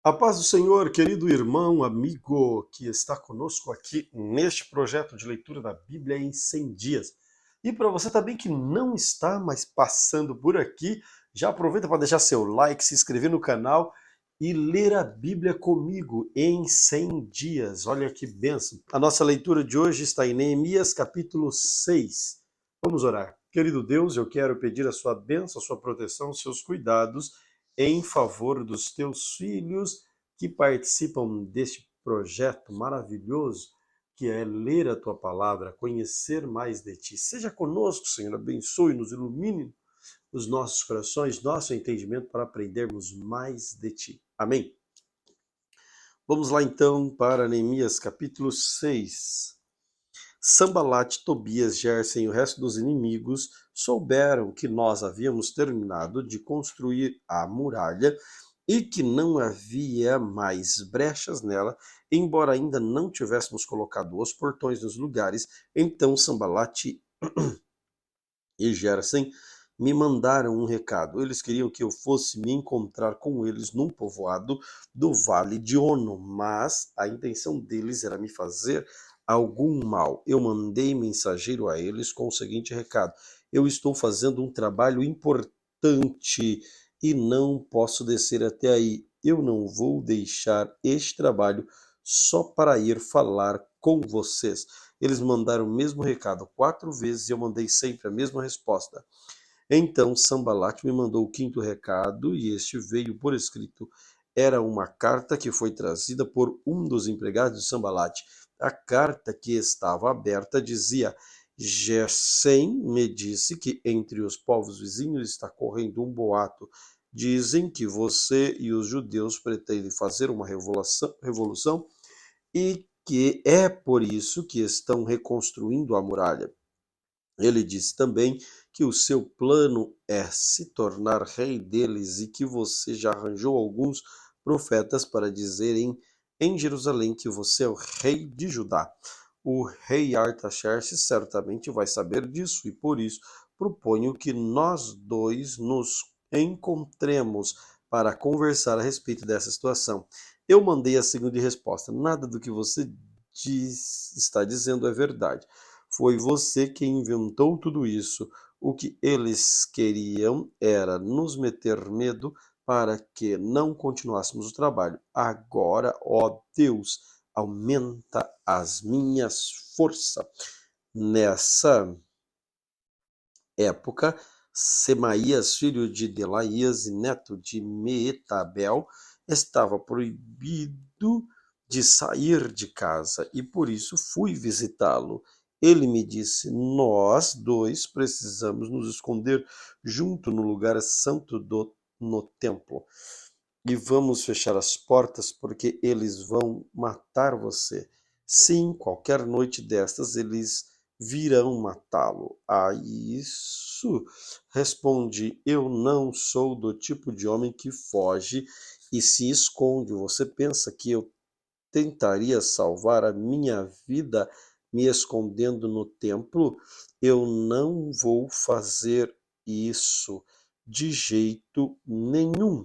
A paz do Senhor, querido irmão, amigo que está conosco aqui neste projeto de leitura da Bíblia em 100 dias. E para você também que não está mais passando por aqui, já aproveita para deixar seu like, se inscrever no canal e ler a Bíblia comigo em 100 dias. Olha que bênção. A nossa leitura de hoje está em Neemias capítulo 6. Vamos orar. Querido Deus, eu quero pedir a sua bênção, a sua proteção, os seus cuidados em favor dos teus filhos que participam deste projeto maravilhoso que é ler a tua palavra, conhecer mais de ti. Seja conosco, Senhor, abençoe, nos ilumine os nossos corações, nosso entendimento para aprendermos mais de ti. Amém. Vamos lá então para Neemias capítulo 6. Sambalat, Tobias, Gersen e o resto dos inimigos souberam que nós havíamos terminado de construir a muralha e que não havia mais brechas nela, embora ainda não tivéssemos colocado os portões nos lugares. Então Sambalat e Gersen me mandaram um recado. Eles queriam que eu fosse me encontrar com eles num povoado do Vale de Ono, mas a intenção deles era me fazer algum mal. Eu mandei mensageiro a eles com o seguinte recado: eu estou fazendo um trabalho importante e não posso descer até aí. Eu não vou deixar este trabalho só para ir falar com vocês. Eles mandaram o mesmo recado 4 vezes e eu mandei sempre a mesma resposta. Então Sambalat me mandou o quinto recado e este veio por escrito. Era uma carta que foi trazida por um dos empregados de Sambalat. A carta que estava aberta dizia: Gesem me disse que entre os povos vizinhos está correndo um boato. Dizem que você e os judeus pretendem fazer uma revolução e que é por isso que estão reconstruindo a muralha. Ele disse também que o seu plano é se tornar rei deles e que você já arranjou alguns profetas para dizerem em Jerusalém que você é o rei de Judá. O rei Artaxerxes certamente vai saber disso e por isso proponho que nós dois nos encontremos para conversar a respeito dessa situação. Eu mandei a seguinte resposta: nada do que você está dizendo é verdade. Foi você quem inventou tudo isso. O que eles queriam era nos meter medo para que não continuássemos o trabalho. Agora, ó Deus, aumenta as minhas forças. Nessa época, Semaías, filho de Delaías e neto de Meetabel, estava proibido de sair de casa e por isso fui visitá-lo. Ele me disse: nós dois precisamos nos esconder junto no lugar santo no templo e vamos fechar as portas porque eles vão matar você. Sim, qualquer noite destas eles virão matá-lo. A isso respondi: eu não sou do tipo de homem que foge e se esconde. Você pensa que eu tentaria salvar a minha vida me escondendo no templo? Eu não vou fazer isso de jeito nenhum.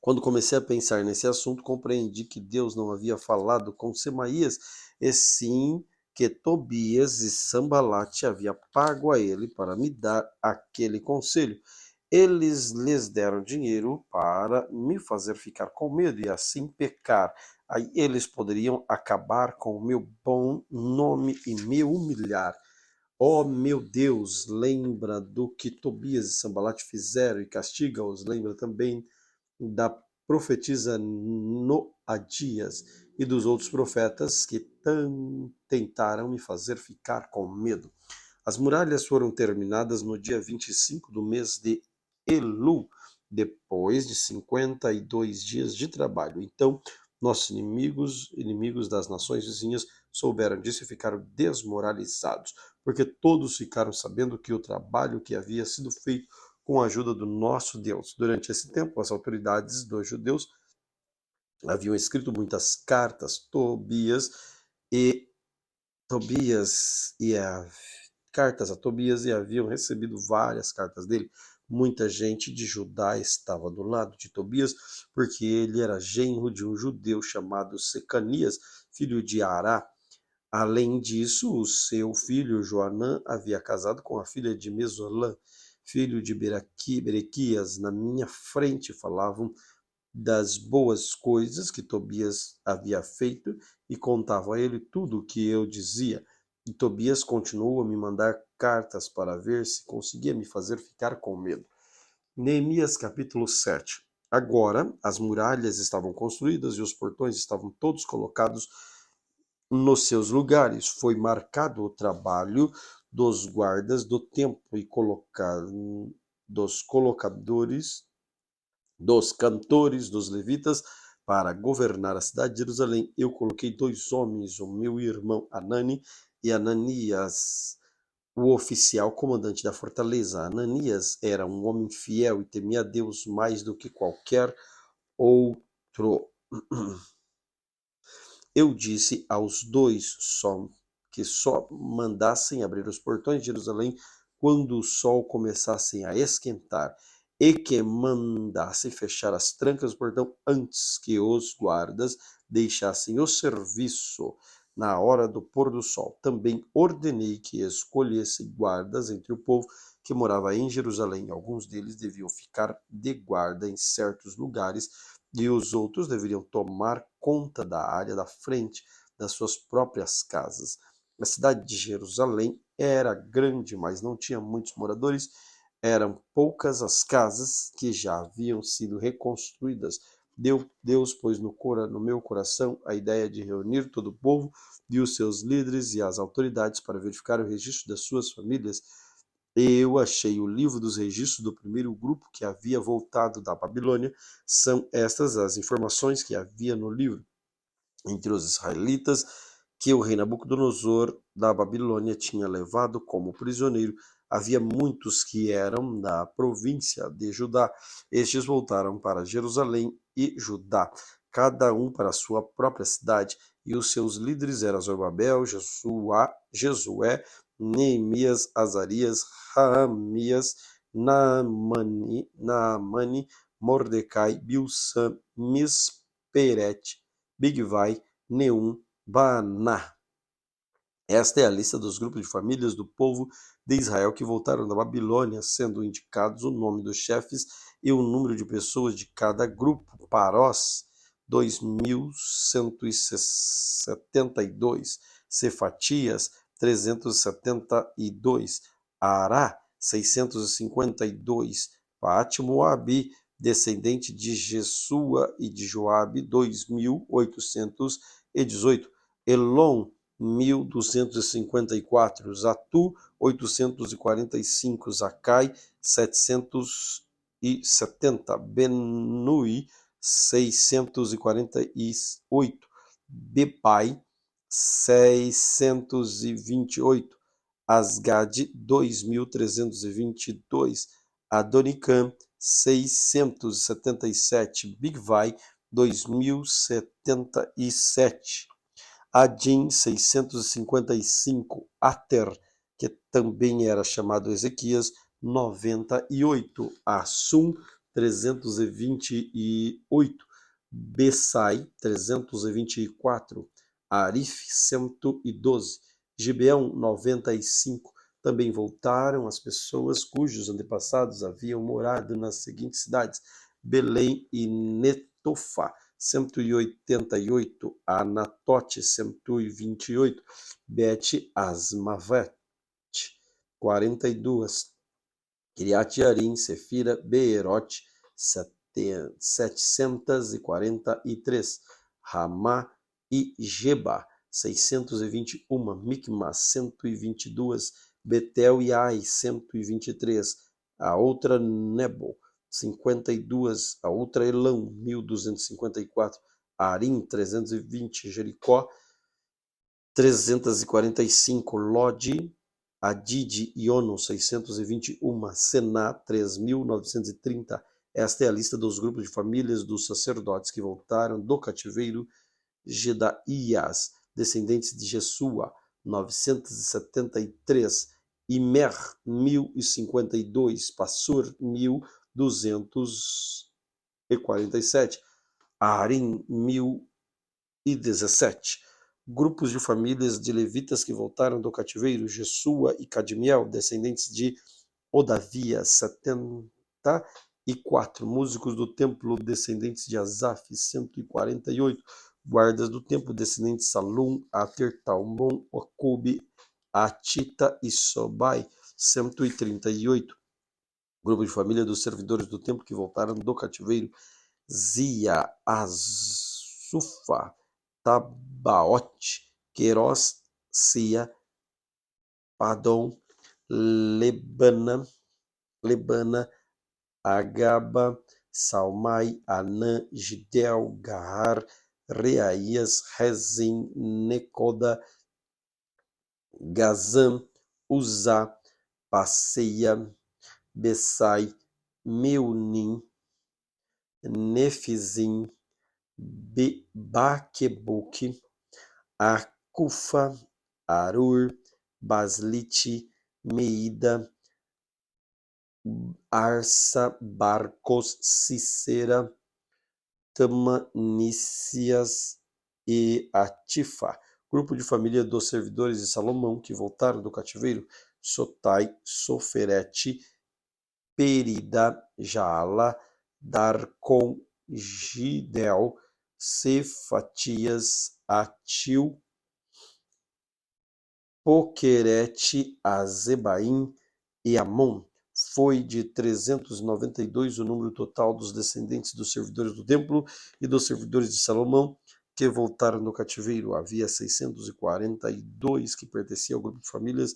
Quando comecei a pensar nesse assunto, compreendi que Deus não havia falado com Semaías, e sim que Tobias e Sambalate havia pago a ele para me dar aquele conselho. Eles lhes deram dinheiro para me fazer ficar com medo e assim pecar. Aí eles poderiam acabar com o meu bom nome e me humilhar. Oh meu Deus, lembra do que Tobias e Sambalate fizeram e castiga-os. Lembra também da profetisa Noadias e dos outros profetas que tentaram me fazer ficar com medo. As muralhas foram terminadas no dia 25 do mês de Elu, depois de 52 dias de trabalho. Então, nossos inimigos das nações vizinhas, souberam disso e ficaram desmoralizados, porque todos ficaram sabendo que o trabalho que havia sido feito com a ajuda do nosso Deus. Durante esse tempo, as autoridades dos judeus haviam escrito muitas cartas. E Tobias e a cartas a Tobias e haviam recebido várias cartas dele, Muita gente de Judá estava do lado de Tobias, porque ele era genro de um judeu chamado Secanias, filho de Ará. Além disso, o seu filho Joanã havia casado com a filha de Mesolã, filho de Berequias. Na minha frente falavam das boas coisas que Tobias havia feito e contavam a ele tudo o que eu dizia. E Tobias continuou a me mandar cartas para ver se conseguia me fazer ficar com medo. Neemias capítulo 7. Agora as muralhas estavam construídas e os portões estavam todos colocados nos seus lugares. Foi marcado o trabalho dos guardas do templo e dos colocadores, dos cantores, dos levitas, para governar a cidade de Jerusalém. Eu coloquei 2 homens, o meu irmão Anani e Ananias, o oficial comandante da fortaleza. Ananias era um homem fiel e temia a Deus mais do que qualquer outro. Eu disse aos dois que só mandassem abrir os portões de Jerusalém quando o sol começasse a esquentar, e que mandassem fechar as trancas do portão antes que os guardas deixassem o serviço na hora do pôr do sol. Também ordenei que escolhessem guardas entre o povo que morava em Jerusalém. Alguns deles deviam ficar de guarda em certos lugares e os outros deveriam tomar conta da área da frente das suas próprias casas. A cidade de Jerusalém era grande, mas não tinha muitos moradores. Eram poucas as casas que já haviam sido reconstruídas. Deus pôs no meu coração a ideia de reunir todo o povo e os seus líderes e as autoridades para verificar o registro das suas famílias. Eu achei o livro dos registros do primeiro grupo que havia voltado da Babilônia. São estas as informações que havia no livro. Entre os israelitas que o rei Nabucodonosor da Babilônia tinha levado como prisioneiro, havia muitos que eram da província de Judá. Estes voltaram para Jerusalém e Judá, cada um para a sua própria cidade, e os seus líderes eram Zorobabel, Jesué, Neemias, Azarias, Raamias, Naamani, Mordecai, Bilsã, Misperet, Bigvai, Neum, Baaná. Esta é a lista dos grupos de famílias do povo de Israel que voltaram da Babilônia, sendo indicados o nome dos chefes e o número de pessoas de cada grupo. Parós, 2.172. Cefatias, 372. Ará, 652. Paate-Moabe, descendente de Jesua e de Joabe, 2.818. Elon, 1.254, Zatu, 845, Zacai, 770, Benui, 648, Bepai, 628, Asgad, 2.322, Adonicam, 677, Bigvai, 2.077. Adin, 655, Ater, que também era chamado Ezequias, 98, Assum, 328, Bessai, 324, Arif, 112, Gibeão, 95. Também voltaram as pessoas cujos antepassados haviam morado nas seguintes cidades: Belém e Netofá, 188, Anatote, 128, Bet Asmavet, 42, Kiriat Jearim, Sefira, Beerote, 743, Ramá e Geba, 621, Micmas, 122, Betel e Ai, 123, a outra Nebo, 52, a outra Elão, 1254, Arim, 320, Jericó, 345, Lode, Adide e Ono, 621, Sená, 3.930. Esta é a lista dos grupos de famílias dos sacerdotes que voltaram do cativeiro: Jedaías, descendentes de Jesua, 973, Imer, 1052, Passur, 1247, Arim, 1017. Grupos de famílias de levitas que voltaram do cativeiro: Jesua e Cadmiel, descendentes de Odavias, 74. Músicos do templo, descendentes de Asaf, 148. Guardas do templo, descendentes de Salum, Ater, Talmon, Ocube, Atita e Sobai, 138. Grupo de família dos servidores do templo que voltaram do cativeiro: Zia, Azufa, Tabaote, Queiroz, Sia, Padom, Lebana, Agaba, Salmai, Anã, Gidel, Gahar, Reaías, Rezim, Necoda, Gazam, Uzá, Passeia, Bessai, Meunim, Nefizim, Baquebuque, Acufa, Arur, Baslite, Meida, Arsa, Barcos, Cícera, Tamanícias e Atifa. Grupo de família dos servidores de Salomão que voltaram do cativeiro: Sotai, Soferete, Perida, Jaala, Darcon, Gidel, Cefatias, Atil, Poquerete, Azebaim e Amon. Foi de 392 o número total dos descendentes dos servidores do templo e dos servidores de Salomão que voltaram do cativeiro. Havia 642 que pertenciam ao grupo de famílias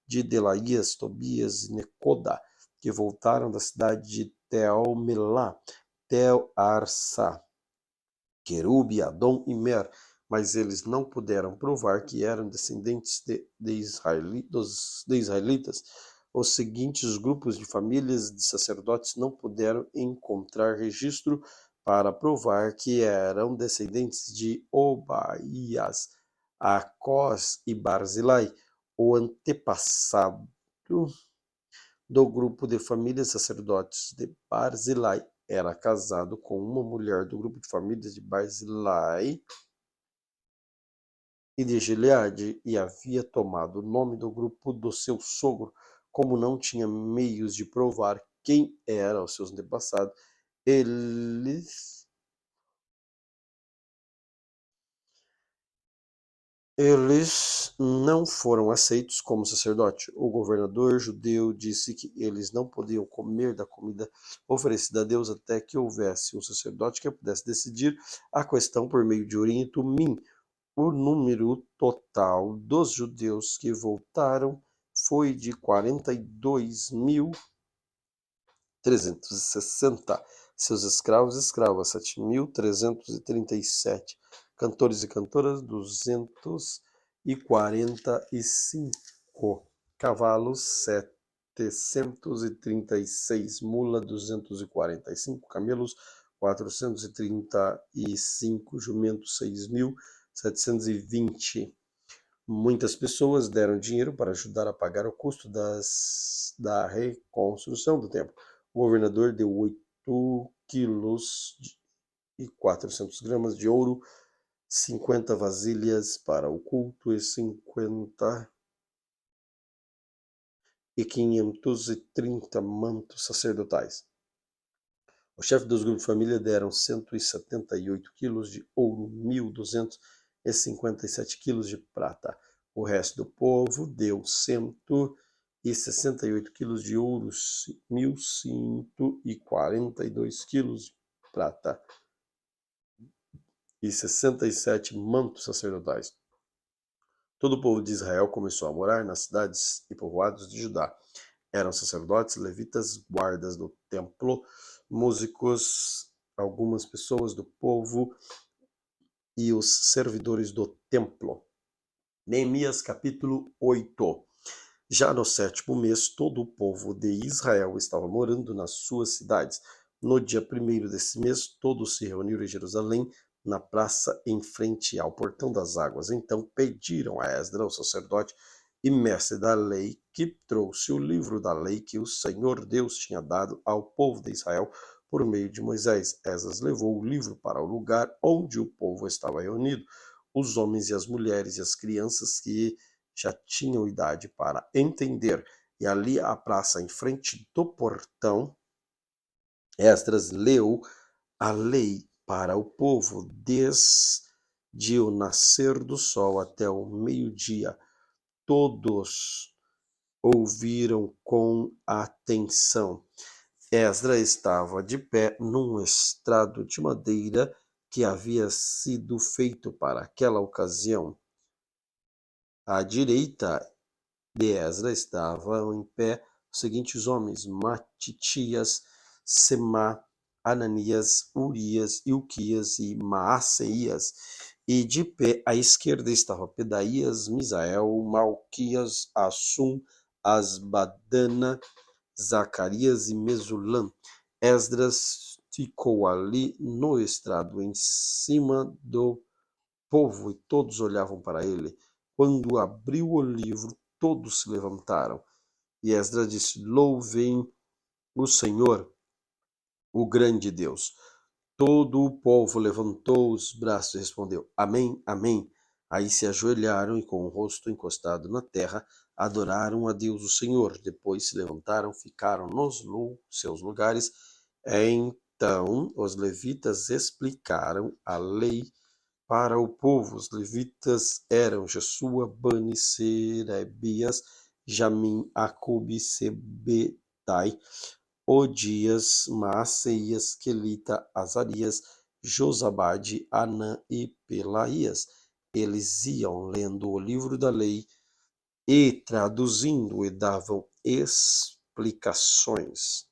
de Delaías, Tobias e Necoda, que voltaram da cidade de Tel-Melá, Tel-Arsa, Querube, Adom e Mer, mas eles não puderam provar que eram descendentes dos israelitas. Os seguintes grupos de famílias de sacerdotes não puderam encontrar registro para provar que eram descendentes de Obaías, Acós e Barzilai. O antepassado do grupo de famílias sacerdotes de Barzilai era casado com uma mulher do grupo de famílias de Barzilai e de Gileade, e havia tomado o nome do grupo do seu sogro. Como não tinha meios de provar quem eram os seus antepassados, eles não foram aceitos como sacerdote. O governador judeu disse que eles não podiam comer da comida oferecida a Deus até que houvesse um sacerdote que pudesse decidir a questão por meio de Urim e Tumim. O número total dos judeus que voltaram foi de 42.360. Seus escravos e escravas, 7.337. Cantores e cantoras, 245. Cavalos, 736. Mula, 245. Camelos, 435. Jumentos, 6.720. Muitas pessoas deram dinheiro para ajudar a pagar o custo da reconstrução do templo. O governador deu 8 quilos e 400 gramas de ouro, 50 vasilhas para o culto e 530 mantos sacerdotais. O chefe dos grupos de família deram 178 quilos de ouro, 1.257 quilos de prata. O resto do povo deu 168 quilos de ouro, 1.142 quilos de prata e 67 mantos sacerdotais. Todo o povo de Israel começou a morar nas cidades e povoados de Judá. Eram sacerdotes, levitas, guardas do templo, músicos, algumas pessoas do povo e os servidores do templo. Neemias capítulo 8. Já no 7º mês, todo o povo de Israel estava morando nas suas cidades. No dia 1º desse mês, todos se reuniram em Jerusalém, na praça em frente ao portão das águas. Então pediram a Esdras, o sacerdote, e mestre da lei, que trouxe o livro da lei que o Senhor Deus tinha dado ao povo de Israel por meio de Moisés. Esdras levou o livro para o lugar onde o povo estava reunido, os homens e as mulheres e as crianças que já tinham idade para entender. E ali à praça, em frente do portão, Esdras leu a lei para o povo desde o nascer do sol até o meio-dia. Todos ouviram com atenção. Esdras estava de pé num estrado de madeira que havia sido feito para aquela ocasião. À direita de Esdras estavam em pé os seguintes homens: Matitias, Semá, Ananias, Urias, Ilquias e Maaseias. E de pé à esquerda estava Pedaías, Misael, Malquias, Assum, Asbadana, Zacarias e Mesulam. Esdras ficou ali no estrado, em cima do povo, e todos olhavam para ele. Quando abriu o livro, todos se levantaram. E Esdras disse: Louvem o Senhor, o grande Deus. Todo o povo levantou os braços e respondeu: Amém, Amém. Aí se ajoelharam e, com o rosto encostado na terra, adoraram a Deus o Senhor. Depois se levantaram, ficaram nos seus lugares. Então os levitas explicaram a lei para o povo. Os levitas eram Jesua, Bani, Serebias, Jamim, Acube, Sebetai, Odias, Maaseias, Quelita, Azarias, Josabade, Anã e Pelaías. Eles iam lendo o livro da lei e traduzindo, e davam explicações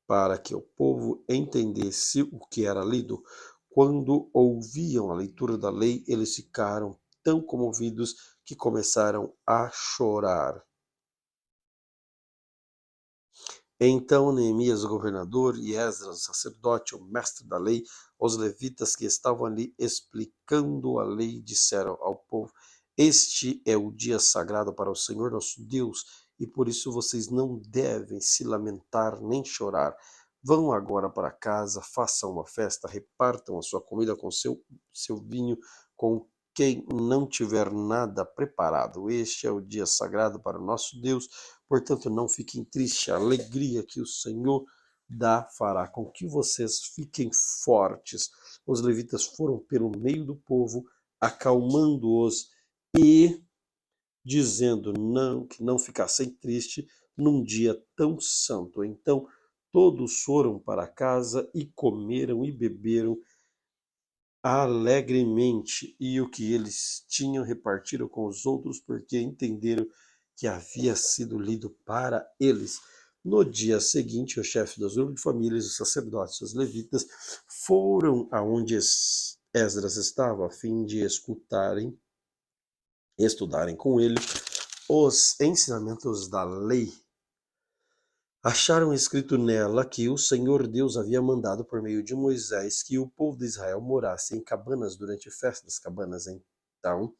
para que o povo entendesse o que era lido. Quando ouviam a leitura da lei, eles ficaram tão comovidos que começaram a chorar. Então Neemias, o governador, e Esdras, o sacerdote, o mestre da lei, os levitas que estavam ali explicando a lei, disseram ao povo: Este é o dia sagrado para o Senhor nosso Deus, e por isso vocês não devem se lamentar nem chorar. Vão agora para casa, façam uma festa, repartam a sua comida com seu vinho, com quem não tiver nada preparado. Este é o dia sagrado para o nosso Deus. Portanto, não fiquem tristes, a alegria que o Senhor dá fará com que vocês fiquem fortes. Os levitas foram pelo meio do povo, acalmando-os e dizendo que não ficassem tristes num dia tão santo. Então, todos foram para casa e comeram e beberam alegremente, e o que eles tinham repartiram com os outros, porque entenderam que havia sido lido para eles. No dia seguinte, o chefe dos grupos de famílias, os sacerdotes, os levitas, foram aonde Esdras estava, a fim de estudarem com ele os ensinamentos da lei. Acharam escrito nela que o Senhor Deus havia mandado por meio de Moisés que o povo de Israel morasse em cabanas durante festas. Cabanas, então,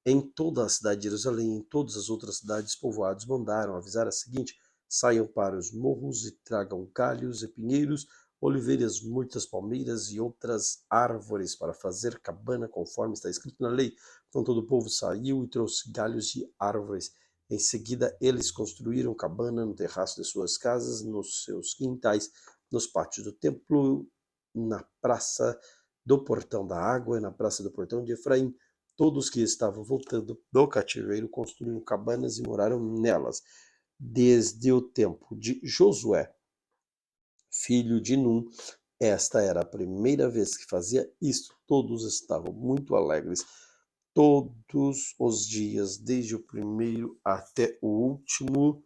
em toda a cidade de Jerusalém, em todas as outras cidades povoadas, mandaram avisar a seguinte: saiam para os morros e tragam galhos e pinheiros, oliveiras, muitas palmeiras e outras árvores para fazer cabana, conforme está escrito na lei. Então todo o povo saiu e trouxe galhos e árvores. Em seguida, eles construíram cabana no terraço de suas casas, nos seus quintais, nos pátios do templo, na praça do Portão da Água e na praça do Portão de Efraim. Todos que estavam voltando do cativeiro construíram cabanas e moraram nelas. Desde o tempo de Josué, filho de Num, esta era a primeira vez que fazia isto. Todos estavam muito alegres. Todos os dias, desde o primeiro até o último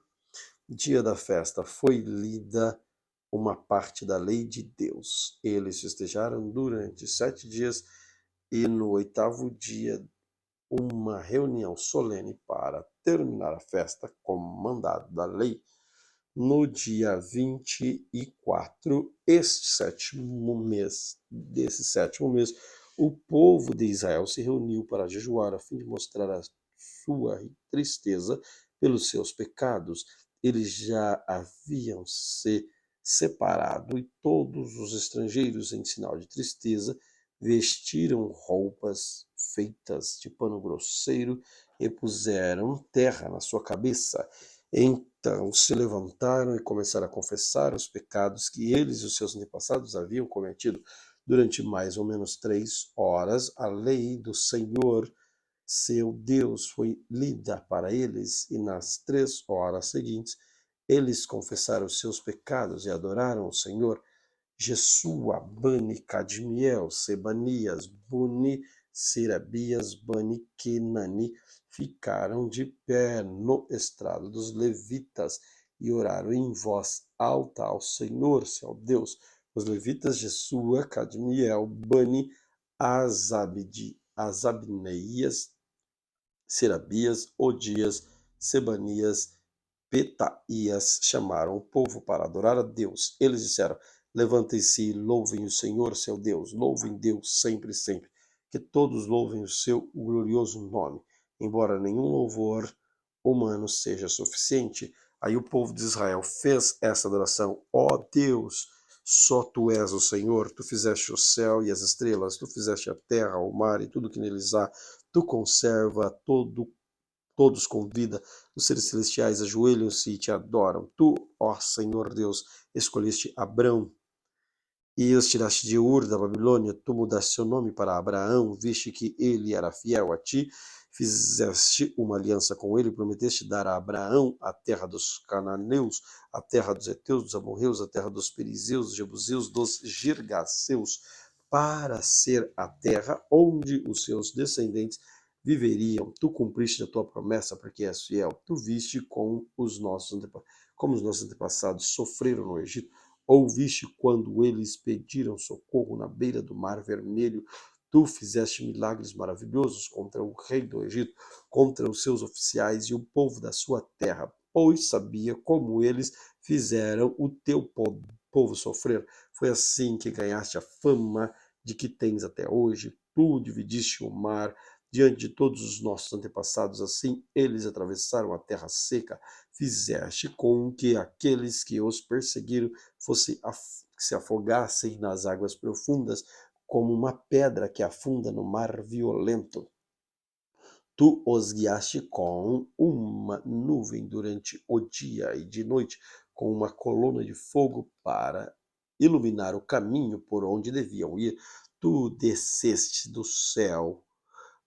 dia da festa, foi lida uma parte da lei de Deus. Eles festejaram durante 7 dias e no 8º dia uma reunião solene para terminar a festa como mandado da lei. No dia 24, desse sétimo mês, o povo de Israel se reuniu para jejuar a fim de mostrar a sua tristeza pelos seus pecados. Eles já haviam se separado e todos os estrangeiros, em sinal de tristeza, vestiram roupas feitas de pano grosseiro e puseram terra na sua cabeça. Então se levantaram e começaram a confessar os pecados que eles e os seus antepassados haviam cometido. Durante mais ou menos 3 horas, a lei do Senhor, seu Deus, foi lida para eles, e nas 3 horas seguintes, eles confessaram os seus pecados e adoraram o Senhor. Jesua, Bani, Cadmiel, Sebanias, Buni, Serabias, Bani, Kenani, ficaram de pé no estrado dos levitas e oraram em voz alta ao Senhor, seu Deus. Os levitas Jesua, Cadmiel, Bani, Azabneias, Serabias, Odias, Sebanias, Petaías chamaram o povo para adorar a Deus. Eles disseram: levantem-se e louvem o Senhor, seu Deus. Louvem Deus sempre, sempre. Que todos louvem o seu glorioso nome, embora nenhum louvor humano seja suficiente. Aí o povo de Israel fez essa adoração. Ó Deus, só tu és o Senhor. Tu fizeste o céu e as estrelas, tu fizeste a terra, o mar e tudo que neles há. Tu conserva todos com vida. Os seres celestiais ajoelham-se e te adoram. Tu, ó Senhor Deus, escolheste Abrão e os tiraste de Ur da Babilônia. Tu mudaste seu nome para Abraão, viste que ele era fiel a ti, fizeste uma aliança com ele, prometeste dar a Abraão a terra dos cananeus, a terra dos heteus, dos amorreus, a terra dos perizeus, dos jebuseus, dos girgaceus, para ser a terra onde os seus descendentes viveriam. Tu cumpriste a tua promessa, porque és fiel. Tu viste como os nossos antepassados sofreram no Egito. Ouviste quando eles pediram socorro na beira do Mar Vermelho. Tu fizeste milagres maravilhosos contra o rei do Egito, contra os seus oficiais e o povo da sua terra, pois sabia como eles fizeram o teu povo sofrer. Foi assim que ganhaste a fama de que tens até hoje. Tu dividiste o mar diante de todos os nossos antepassados, assim eles atravessaram a terra seca. Fizeste com que aqueles que os perseguiram se afogassem nas águas profundas, como uma pedra que afunda no mar violento. Tu os guiaste com uma nuvem durante o dia e de noite, com uma coluna de fogo para iluminar o caminho por onde deviam ir. Tu desceste do céu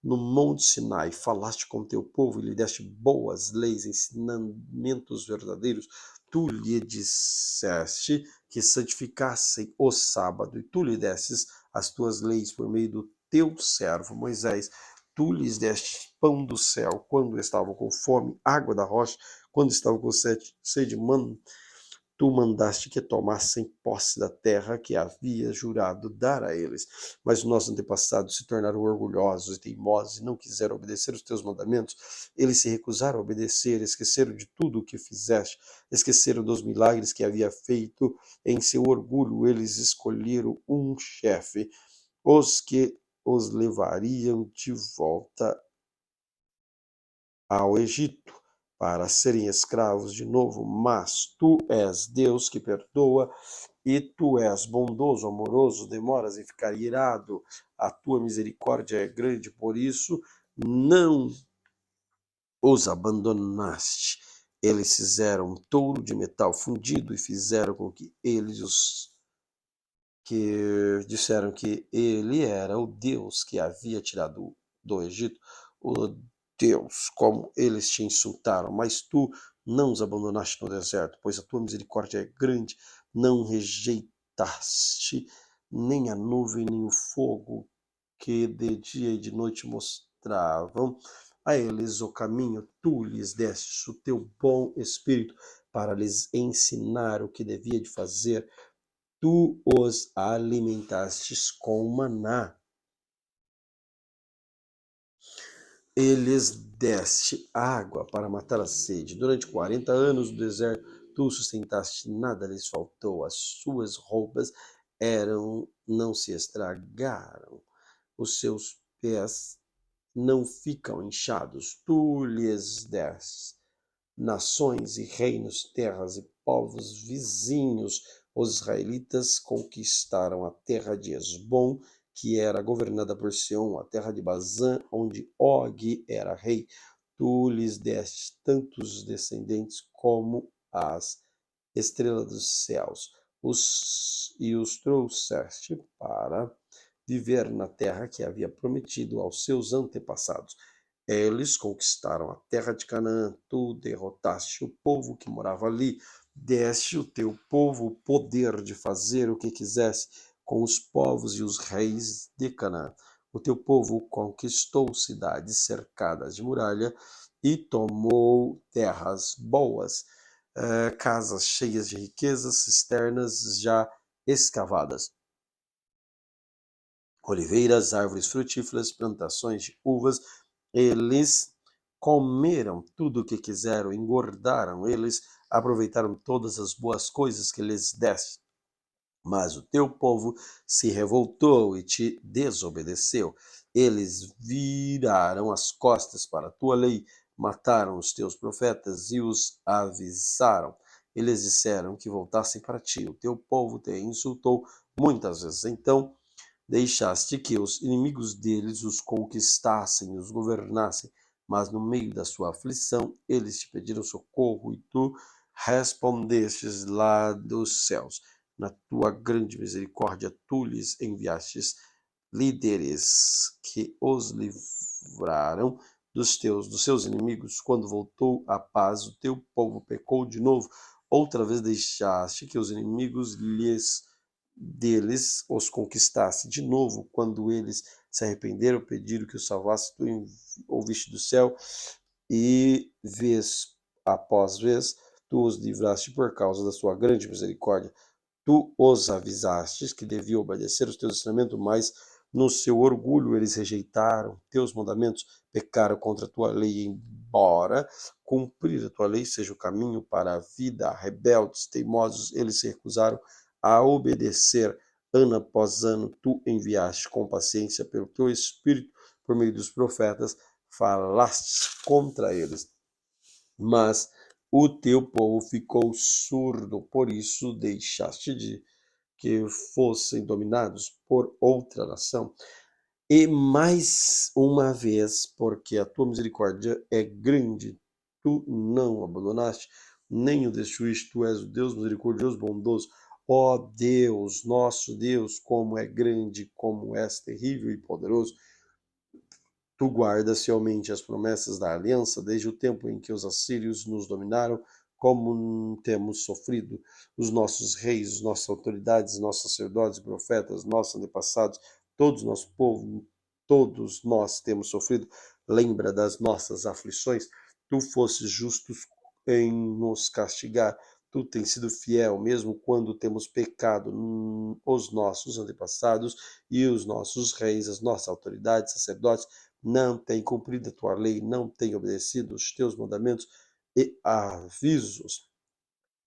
no Monte Sinai, falaste com teu povo e lhe deste boas leis, ensinamentos verdadeiros. Tu lhe disseste que santificassem o sábado, e tu lhe destes as tuas leis por meio do teu servo Moisés. Tu lhes deste pão do céu quando estavam com fome, água da rocha quando estavam com sede. Tu mandaste que tomassem posse da terra que havia jurado dar a eles. Mas os nossos antepassados se tornaram orgulhosos e teimosos e não quiseram obedecer os teus mandamentos. Eles se recusaram a obedecer, esqueceram de tudo o que fizeste, esqueceram dos milagres que havia feito. Em seu orgulho, eles escolheram um chefe, os que os levariam de volta ao Egito, para serem escravos de novo. Mas tu és Deus que perdoa, e tu és bondoso, amoroso, demoras em ficar irado. A tua misericórdia é grande, por isso não os abandonaste. Eles fizeram um touro de metal fundido e fizeram com que eles que disseram que ele era o Deus que havia tirado do Egito. O Deus, como eles te insultaram, mas tu não os abandonaste no deserto, pois a tua misericórdia é grande, não rejeitaste nem a nuvem, nem o fogo que de dia e de noite mostravam a eles o caminho. Tu lhes destes o teu bom espírito para lhes ensinar o que devia de fazer. Tu os alimentastes com maná. Eles deste água para matar a sede. Durante 40 anos no deserto, tu sustentaste, nada lhes faltou. As suas roupas não se estragaram. Os seus pés não ficam inchados. Tu lhes des nações e reinos, terras e povos vizinhos. Os israelitas conquistaram a terra de Esbom, que era governada por Seom, a terra de Bazã, onde Og era rei. Tu lhes deste tantos descendentes como as estrelas dos céus, e os trouxeste para viver na terra que havia prometido aos seus antepassados. Eles conquistaram a terra de Canaã, tu derrotaste o povo que morava ali, deste o teu povo o poder de fazer o que quisesse com os povos e os reis de Canaã. O teu povo conquistou cidades cercadas de muralha e tomou terras boas, casas cheias de riquezas, cisternas já escavadas, oliveiras, árvores frutíferas, plantações de uvas. Eles comeram tudo o que quiseram, engordaram, eles aproveitaram todas as boas coisas que lhes deste. Mas o teu povo se revoltou e te desobedeceu. Eles viraram as costas para a tua lei, mataram os teus profetas e os avisaram. Eles disseram que voltassem para ti. O teu povo te insultou muitas vezes. Então deixaste que os inimigos deles os conquistassem e os governassem, mas no meio da sua aflição eles te pediram socorro e tu respondestes lá dos céus. Na tua grande misericórdia tu lhes enviastes líderes que os livraram dos seus inimigos. Quando voltou a paz, o teu povo pecou de novo. Outra vez deixaste que os inimigos deles os conquistasse de novo. Quando eles se arrependeram, pediram que os salvasse, tu ouviste do céu e vez após vez tu os livraste por causa da sua grande misericórdia. Tu os avisastes que deviam obedecer os teus ensinamentos, mas no seu orgulho eles rejeitaram teus mandamentos, pecaram contra a tua lei, embora cumprir a tua lei seja o caminho para a vida. Rebeldes, teimosos, eles se recusaram a obedecer. Ano após ano, tu enviaste com paciência pelo teu Espírito, por meio dos profetas, falaste contra eles. Mas o teu povo ficou surdo, por isso deixaste de que fossem dominados por outra nação. E mais uma vez, porque a tua misericórdia é grande, tu não abandonaste, nem o destruíste, tu és o Deus misericordioso, bondoso. Ó Deus, nosso Deus, como é grande, como és terrível e poderoso. Tu guardas fielmente as promessas da aliança desde o tempo em que os assírios nos dominaram, como temos sofrido. Os nossos reis, nossas autoridades, nossos sacerdotes, profetas, nossos antepassados, todos nosso povo, todos nós temos sofrido. Lembra das nossas aflições. Tu fosses justos em nos castigar. Tu tens sido fiel, mesmo quando temos pecado. Os nossos antepassados e os nossos reis, as nossas autoridades, sacerdotes, não têm cumprido a tua lei, não têm obedecido os teus mandamentos e avisos.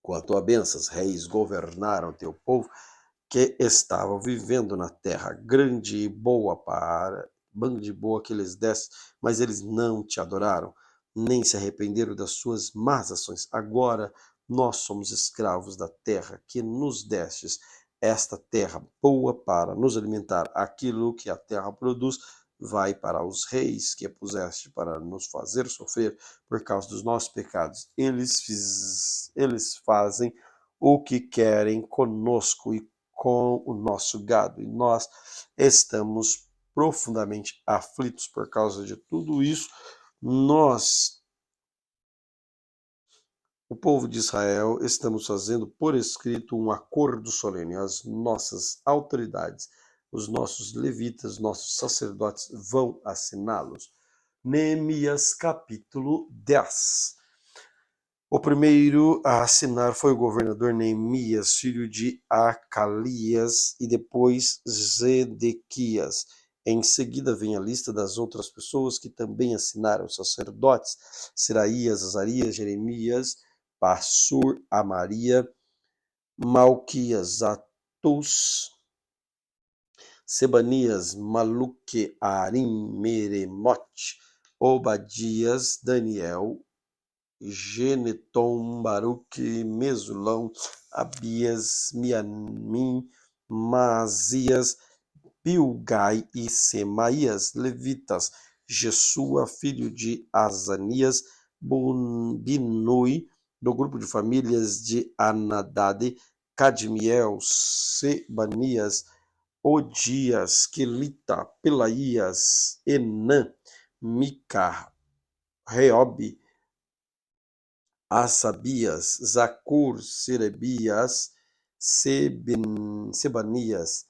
Quanto a bênçãos, reis governaram teu povo que estavam vivendo na terra, grande e boa que eles deste, mas eles não te adoraram, nem se arrependeram das suas más ações. Agora nós somos escravos da terra que nos destes, esta terra boa para nos alimentar. Aquilo que a terra produz vai para os reis que a puseste para nos fazer sofrer por causa dos nossos pecados. Eles fazem o que querem conosco e com o nosso gado, e nós estamos profundamente aflitos por causa de tudo isso. Nós, o povo de Israel, estamos fazendo por escrito um acordo solene. As nossas autoridades, os nossos levitas, nossos sacerdotes vão assiná-los. Neemias capítulo 10. O primeiro a assinar foi o governador Neemias, filho de Acalias, e depois Zedequias. Em seguida vem a lista das outras pessoas que também assinaram: sacerdotes, Seraías, Azarias, Jeremias, Passur, Amaria, Malquias, Atus, Sebanias, Maluque, Arim, Meremote, Obadias, Daniel, Geneton, Baruque, Mesulão, Abias, Miamim, Mazias, Bilgai e Semaías, levitas, Jesua, filho de Azanias, Binui, do grupo de famílias de Anadade, Cadmiel, Sebanias, Odias, Quelita, Pelaías, Enã, Mica, Reobe, Asabias, Zacur, Serebias, Sebanias,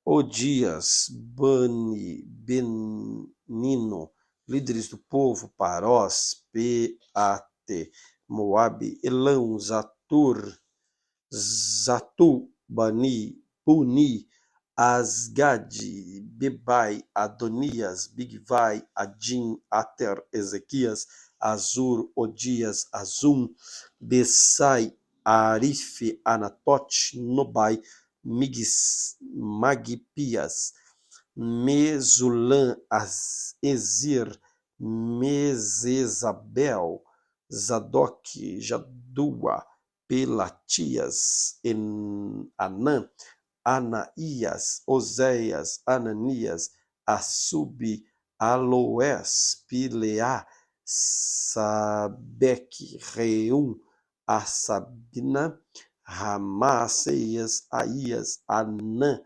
Odias, Bani, Benino, líderes do povo, Parós, Peate, Moabe, Elão, Zatu, Bani, Puni, Asgade, Bebai, Adonias, Bigvai, Adim, Ater, Ezequias, Azur, Odias, Azum, Besai, Arife, Anatote, Nobai, Magpias, Mesulam, Ezir, Mesesabel, Zadok, Jadua, Pelatias, Anã, Anaías, Oséias, Ananias, Assubi, Aloés, Pileá, Sabeque, Reum, Assabina, Ramaceias, Aías, Anã,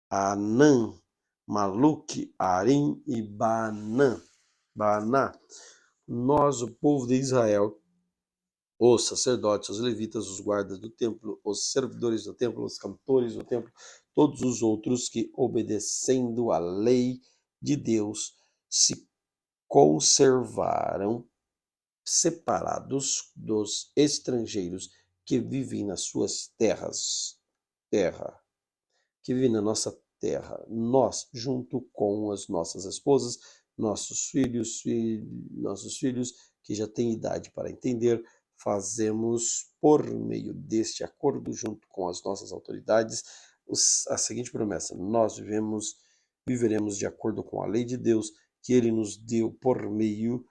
Anã, Maluque, Arim e Baná. Nós, o povo de Israel, os sacerdotes, os levitas, os guardas do templo, os servidores do templo, os cantores do templo, todos os outros que, obedecendo à lei de Deus, se conservaram separados dos estrangeiros que vivem nas suas que vivem na nossa terra. Nós, junto com as nossas esposas, nossos filhos que já têm idade para entender, fazemos, por meio deste acordo, junto com as nossas autoridades, a seguinte promessa: nós viveremos de acordo com a lei de Deus que ele nos deu por meio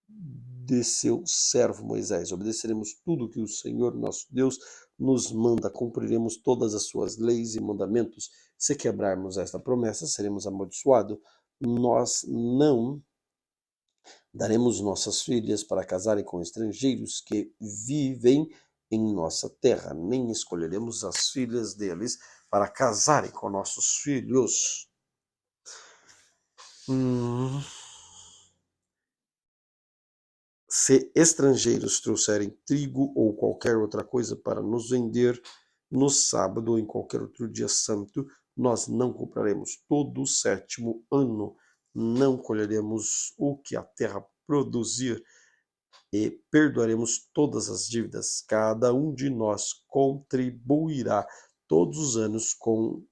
de seu servo Moisés. Obedeceremos tudo que o Senhor nosso Deus nos manda, cumpriremos todas as suas leis e mandamentos. Se quebrarmos esta promessa, seremos amaldiçoados. Nós não daremos nossas filhas para casarem com estrangeiros que vivem em nossa terra, nem escolheremos as filhas deles para casarem com nossos filhos. Se estrangeiros trouxerem trigo ou qualquer outra coisa para nos vender no sábado ou em qualquer outro dia santo, nós não compraremos. Todo o 7º ano não colheremos o que a terra produzir e perdoaremos todas as dívidas. Cada um de nós contribuirá todos os anos com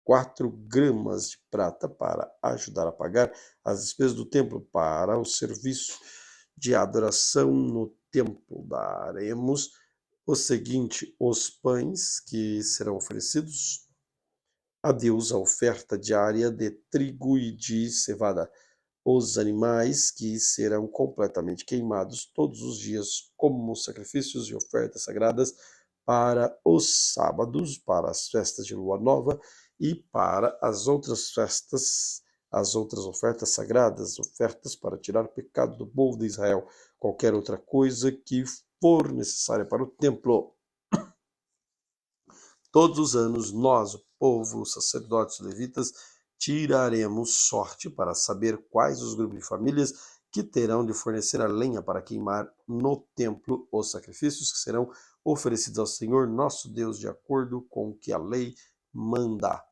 4 gramas de prata para ajudar a pagar as despesas do templo para o serviço de adoração no templo. Daremos o seguinte: os pães que serão oferecidos a Deus, a oferta diária de trigo e de cevada, os animais que serão completamente queimados todos os dias como sacrifícios e ofertas sagradas para os sábados, para as festas de lua nova e para as outras festas, as outras ofertas sagradas, ofertas para tirar o pecado do povo de Israel, qualquer outra coisa que for necessária para o templo. Todos os anos, nós, o povo, os sacerdotes, os levitas, tiraremos sorte para saber quais os grupos de famílias que terão de fornecer a lenha para queimar no templo os sacrifícios que serão oferecidos ao Senhor nosso Deus de acordo com o que a lei manda.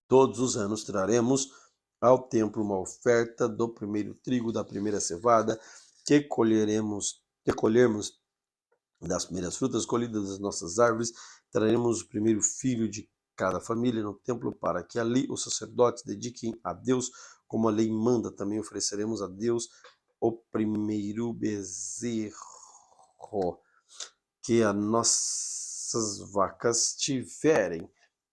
Todos os anos traremos ao templo uma oferta do primeiro trigo, da primeira cevada, que colhermos das primeiras frutas colhidas das nossas árvores. Traremos o primeiro filho de cada família no templo para que ali os sacerdotes dediquem a Deus como a lei manda. Também ofereceremos a Deus o primeiro bezerro bezerro que as nossas vacas tiverem,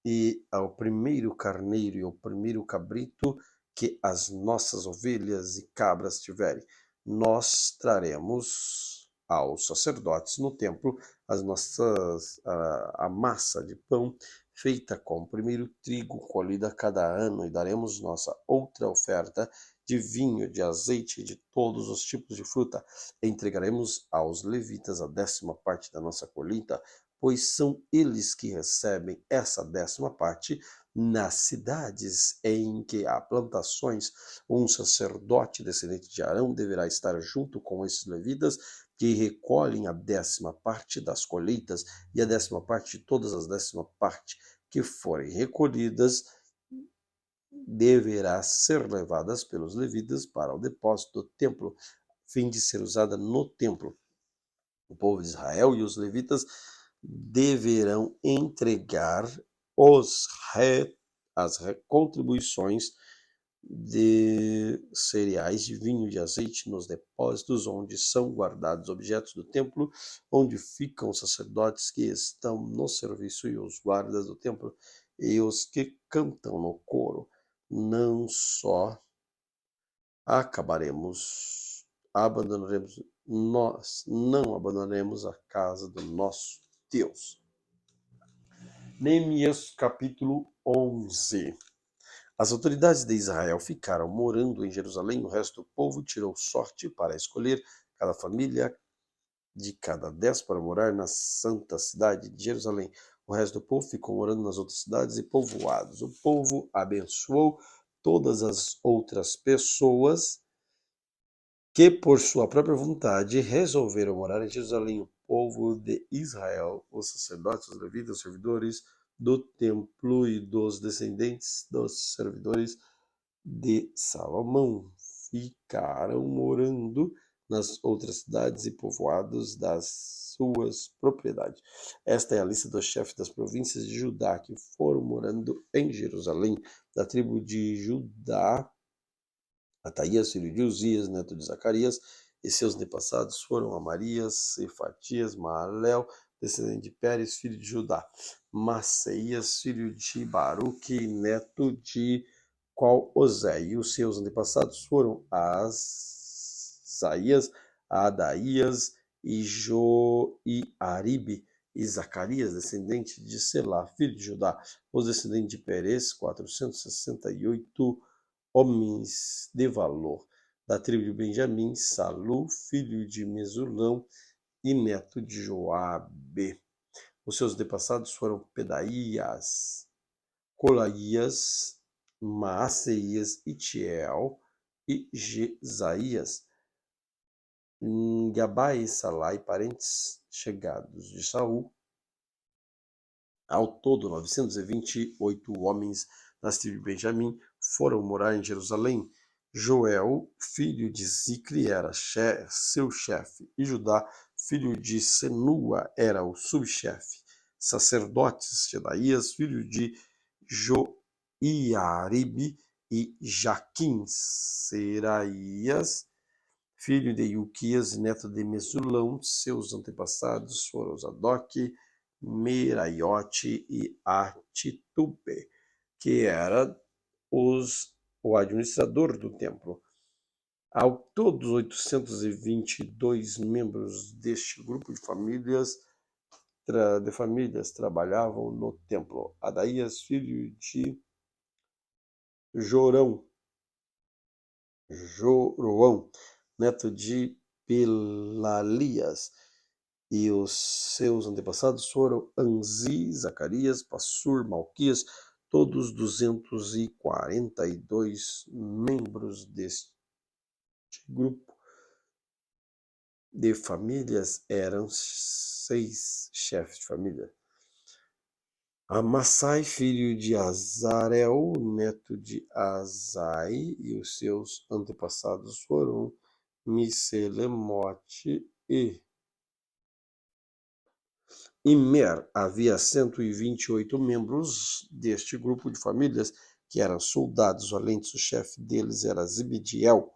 e ao primeiro carneiro e ao primeiro cabrito que as nossas ovelhas e cabras tiverem, nós traremos aos sacerdotes no templo a massa de pão feita com o primeiro trigo colhida cada ano, e daremos nossa outra oferta de vinho, de azeite e de todos os tipos de fruta. Entregaremos aos levitas a 10ª parte da nossa colheita, pois são eles que recebem essa 10ª parte nas cidades em que há plantações. Um sacerdote descendente de Arão deverá estar junto com esses levitas que recolhem a 10ª parte das colheitas, e a 10ª parte de todas as 10ª parte que forem recolhidas deverá ser levadas pelos levitas para o depósito do templo, a fim de ser usada no templo. O povo de Israel e os levitas deverão entregar as contribuições de cereais, de vinho, de azeite nos depósitos onde são guardados objetos do templo, onde ficam os sacerdotes que estão no serviço e os guardas do templo e os que cantam no coro. Não só nós não abandonaremos a casa do nosso Deus. Neemias capítulo 11. As autoridades de Israel ficaram morando em Jerusalém, o resto do povo tirou sorte para escolher cada família de cada 10 para morar na santa cidade de Jerusalém. O resto do povo ficou morando nas outras cidades e povoados. O povo abençoou todas as outras pessoas que, por sua própria vontade, resolveram morar em Jerusalém. O povo de Israel, os sacerdotes, os levitas, os servidores do templo e dos descendentes dos servidores de Salomão ficaram morando nas outras cidades e povoados das suas propriedades. Esta é a lista dos chefes das províncias de Judá que foram morando em Jerusalém. Da tribo de Judá, Ataías, filho de Uzias, neto de Zacarias, e seus antepassados foram Amarias, Cefatias, Maalel, descendente de Pérez, filho de Judá, Maceias, filho de Baruque, neto de Osé, e os seus antepassados foram Asaías, Adaías e Joiaribe, e Zacarias, descendente de Selá, filho de Judá. Os descendentes de Pérez, 468 homens de valor. Da tribo de Benjamim, Salu, filho de Mesulão e neto de Joabe. Os seus antepassados foram Pedaías, Colaías, Maaseias, Itiel e Jesaías. Gabai e Salai, parentes chegados de Saul. Ao todo, 928 homens das tribos de Benjamim foram morar em Jerusalém. Joel, filho de Zicri, era seu chefe, e Judá, filho de Senua, era o subchefe. Sacerdotes, Jedaías, filho de Joiaribe, e Jaquim, Seraías, filho de Ilquias, neto de Mesulão. Seus antepassados foram Zadok, Meraiote e Atitube, que era o administrador do templo. Ao todo, 822 membros deste grupo de famílias trabalhavam no templo. Adaías, filho de Joroão, neto de Pelalias, e os seus antepassados foram Anzi, Zacarias, Passur, Malquias, todos 242 membros deste grupo de famílias. Eram 6 chefes de família. Amassai, filho de Azarel, neto de Azai, e os seus antepassados foram Miselemote e Imer. Havia 128 membros deste grupo de famílias que eram soldados valentes. O chefe deles era Zibdiel,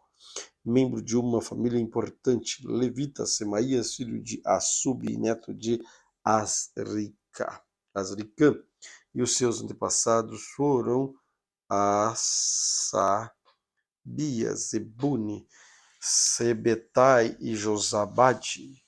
membro de uma família importante, levita, Semaías, filho de Assub, neto de Azricã, e os seus antepassados foram Asabias, Zebune, Sebetai e Josabade,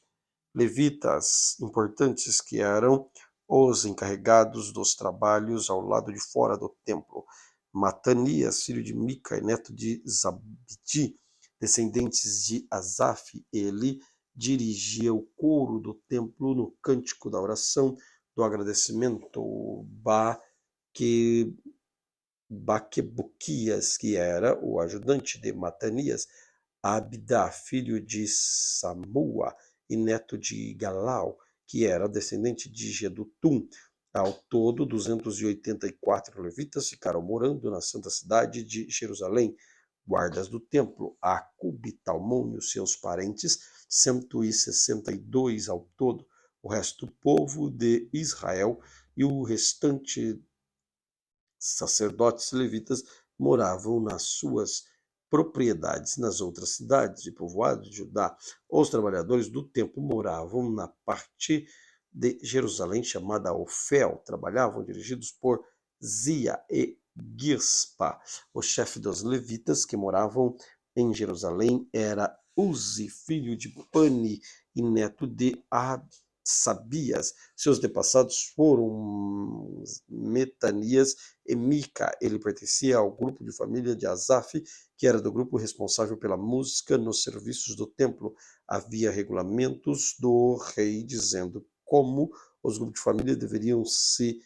levitas importantes que eram os encarregados dos trabalhos ao lado de fora do templo. Matanias, filho de Mica e neto de Zabdi, descendentes de Asaf, ele dirigia o coro do templo no cântico da oração do agradecimento. Baquebuquias, que era o ajudante de Matanias, Abdá, filho de Samua e neto de Galau, que era descendente de Gedutum. Ao todo, 284 levitas ficaram morando na santa cidade de Jerusalém. Guardas do templo, Acube, Talmon e os seus parentes, 162 ao todo. O resto do povo de Israel e o restante sacerdotes levitas moravam nas suas propriedades nas outras cidades e povoados de Judá. Os trabalhadores do templo moravam na parte de Jerusalém chamada Ofel, trabalhavam dirigidos por Zia e Gispa. O chefe dos levitas que moravam em Jerusalém era Uzi, filho de Pani e neto de Sabias. Seus antepassados foram Metanias e Mica. Ele pertencia ao grupo de família de Asaf, que era do grupo responsável pela música nos serviços do templo. Havia regulamentos do rei dizendo como os grupos de família deveriam se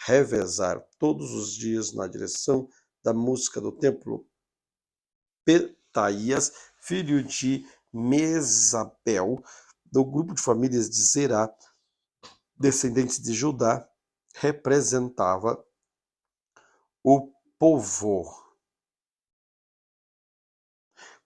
revezar todos os dias na direção da música do templo. Petaias, filho de Mesabel, do grupo de famílias de Zerá, descendentes de Judá, representava o povo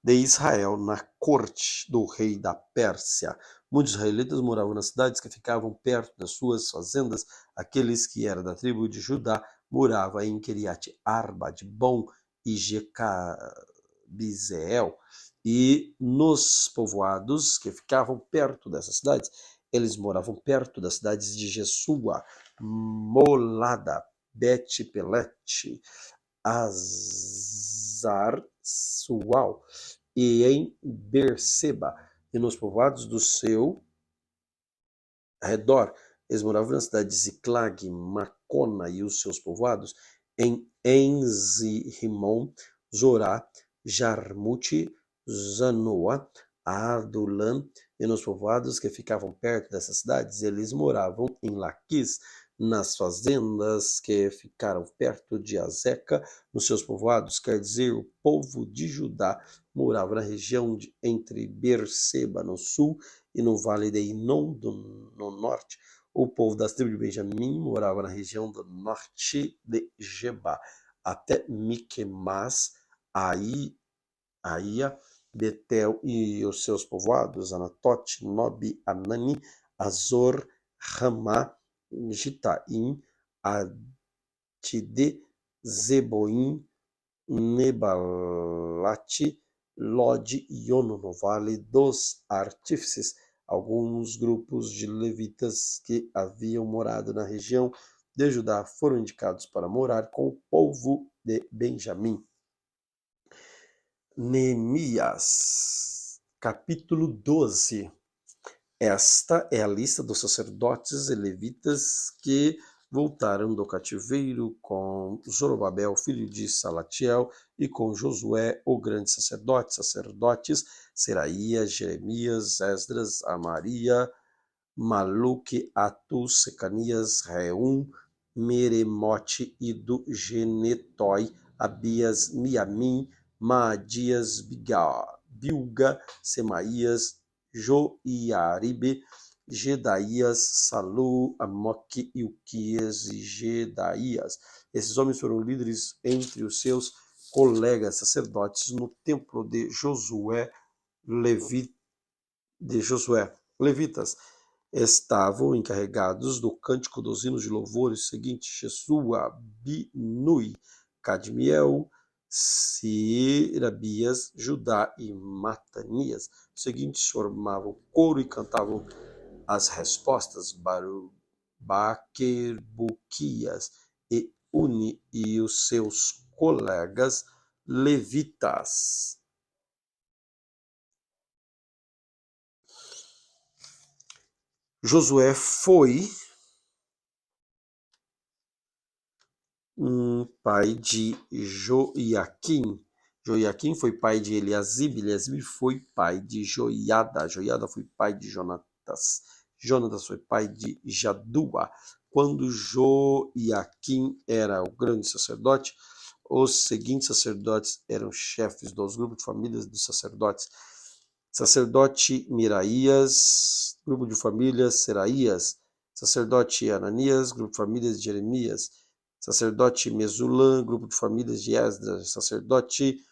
de Israel na corte do rei da Pérsia. Muitos israelitas moravam nas cidades que ficavam perto das suas fazendas. Aqueles que eram da tribo de Judá moravam em Kiriat Arba, de Bom e Jecabizeel. E nos povoados que ficavam perto dessas cidades, eles moravam perto das cidades de Jesua, Molada, Bet-Pelete, Azar-Sual e em Berseba, e nos povoados do seu redor. Eles moravam na cidade de Ziclag, Macona e os seus povoados, em Enzi-Rimon, Zorá, Jarmute, Zanoa, Adulam, e nos povoados que ficavam perto dessas cidades, eles moravam em Laquis, nas fazendas que ficaram perto de Azeca, nos seus povoados, quer dizer, o povo de Judá morava na região entre Berseba, no sul, e no vale de Inom, no norte. O povo das tribos de Benjamim morava na região do norte de Geba, até Miquemas, Aia, Betel e os seus povoados, Anatote, Nobi, Anani, Azor, Ramá, Gitaim, Atide, Zeboim, Nebalate, Lode e Ono, no Vale dos Artífices. Alguns grupos de levitas que haviam morado na região de Judá foram indicados para morar com o povo de Benjamim. Neemias, capítulo 12. Esta é a lista dos sacerdotes e levitas que voltaram do cativeiro com Zorobabel, filho de Salatiel, e com Josué, o grande sacerdote, sacerdotes Seraías, Jeremias, Esdras, Amaria, Maluque, Atus, Secanias, Reum, Meremote, Ido, Genetói, Abias, Miamim, Maadias, Bilga, Semaías, Joiaribe, Gedaías, Salu, Amoque, Ilquias e Gedaías. Esses homens foram líderes entre os seus colegas sacerdotes no templo de Josué. Levitas estavam encarregados do cântico dos hinos de louvores seguintes: Jesua, Binui, Cadmiel, Serabias, Judá e Matanias. Os seguintes formavam coro e cantavam as respostas: Baquerbuquias e Uni e os seus colegas levitas. Josué foi pai de Joiaquim. Joiaquim foi pai de Eliasibe. Eliasibe foi pai de Joiada. Joiada foi pai de Jonatas. Jonatas foi pai de Jadua. Quando Joiaquim era o grande sacerdote, os seguintes sacerdotes eram chefes dos grupos de famílias dos sacerdotes. Sacerdote Miraías, grupo de famílias Seraías. Sacerdote Ananias, grupo de famílias de Jeremias. Sacerdote Mesulã, grupo de famílias de Esdras. Sacerdote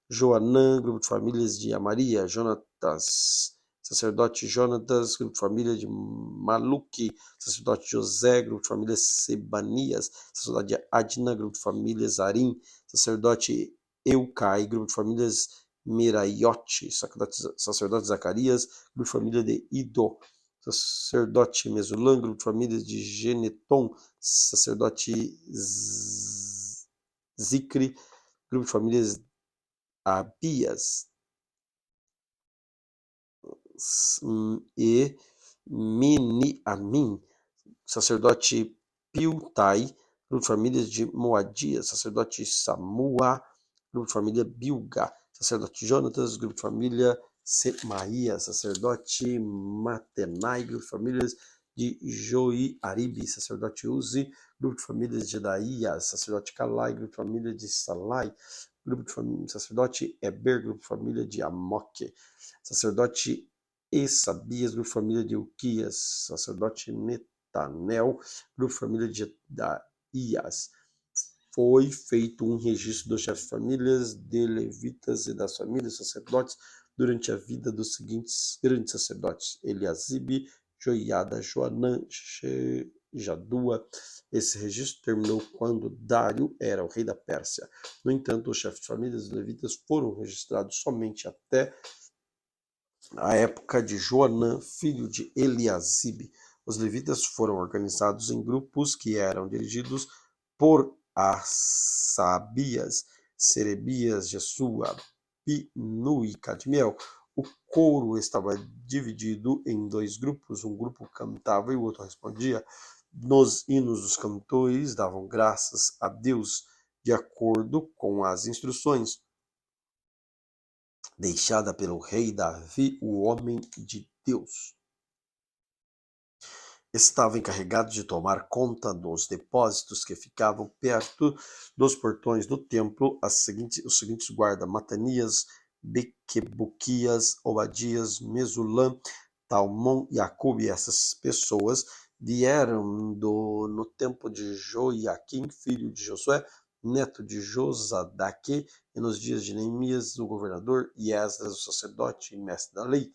Joanã, grupo de famílias de Amaria. Jonatas. Sacerdote Jonatas, grupo de família de Maluque. Sacerdote José, grupo de família Sebanias. Sacerdote Adna, grupo de famílias Arim. Sacerdote Eucai, grupo de famílias Meraiote. Sacerdote Zacarias, grupo de família de Ido. Sacerdote Mesulã, grupo de famílias de Geneton. Sacerdote Zicre, grupo de famílias Abias e Miniamim, sacerdote Piltai, grupo de famílias de Moadias, sacerdote Samua, grupo de família Bilga, sacerdote Jonatas, grupo de família Semaia, sacerdote Matenai, grupo de famílias de Joiaribe, sacerdote Uzi, grupo de famílias de Daía, sacerdote Calai, grupo de família de Salai, grupo de família, sacerdote Eber, grupo de família de Amoque, sacerdote Esabias, grupo de família de Uquias, sacerdote Netanel, grupo de família de Daías. Foi feito um registro dos chefes de famílias, de levitas e das famílias sacerdotes durante a vida dos seguintes grandes sacerdotes: Eliasibe, Joiada, Joanã, Jadua. Esse registro terminou quando Dário era o rei da Pérsia. No entanto, os chefes de famílias e levitas foram registrados somente até a época de Joanã, filho de Eliasibe. Os levitas foram organizados em grupos que eram dirigidos por Asabias, Serebias, Jesua, Binu e Cadmiel. O coro estava dividido em dois grupos, um grupo cantava e o outro respondia. Nos hinos, os cantores davam graças a Deus de acordo com as instruções deixada pelo rei Davi, o homem de Deus. Estava encarregado de tomar conta dos depósitos que ficavam perto dos portões do templo. Os seguintes guardas: Matanias, Bequebuquias, Obadias, Mesulã, Talmon e Acube. Essas pessoas vieram no tempo de Joiaquim, filho de Josué, neto de Josadaque, e nos dias de Neemias, o governador, e Esdras, o sacerdote e mestre da lei.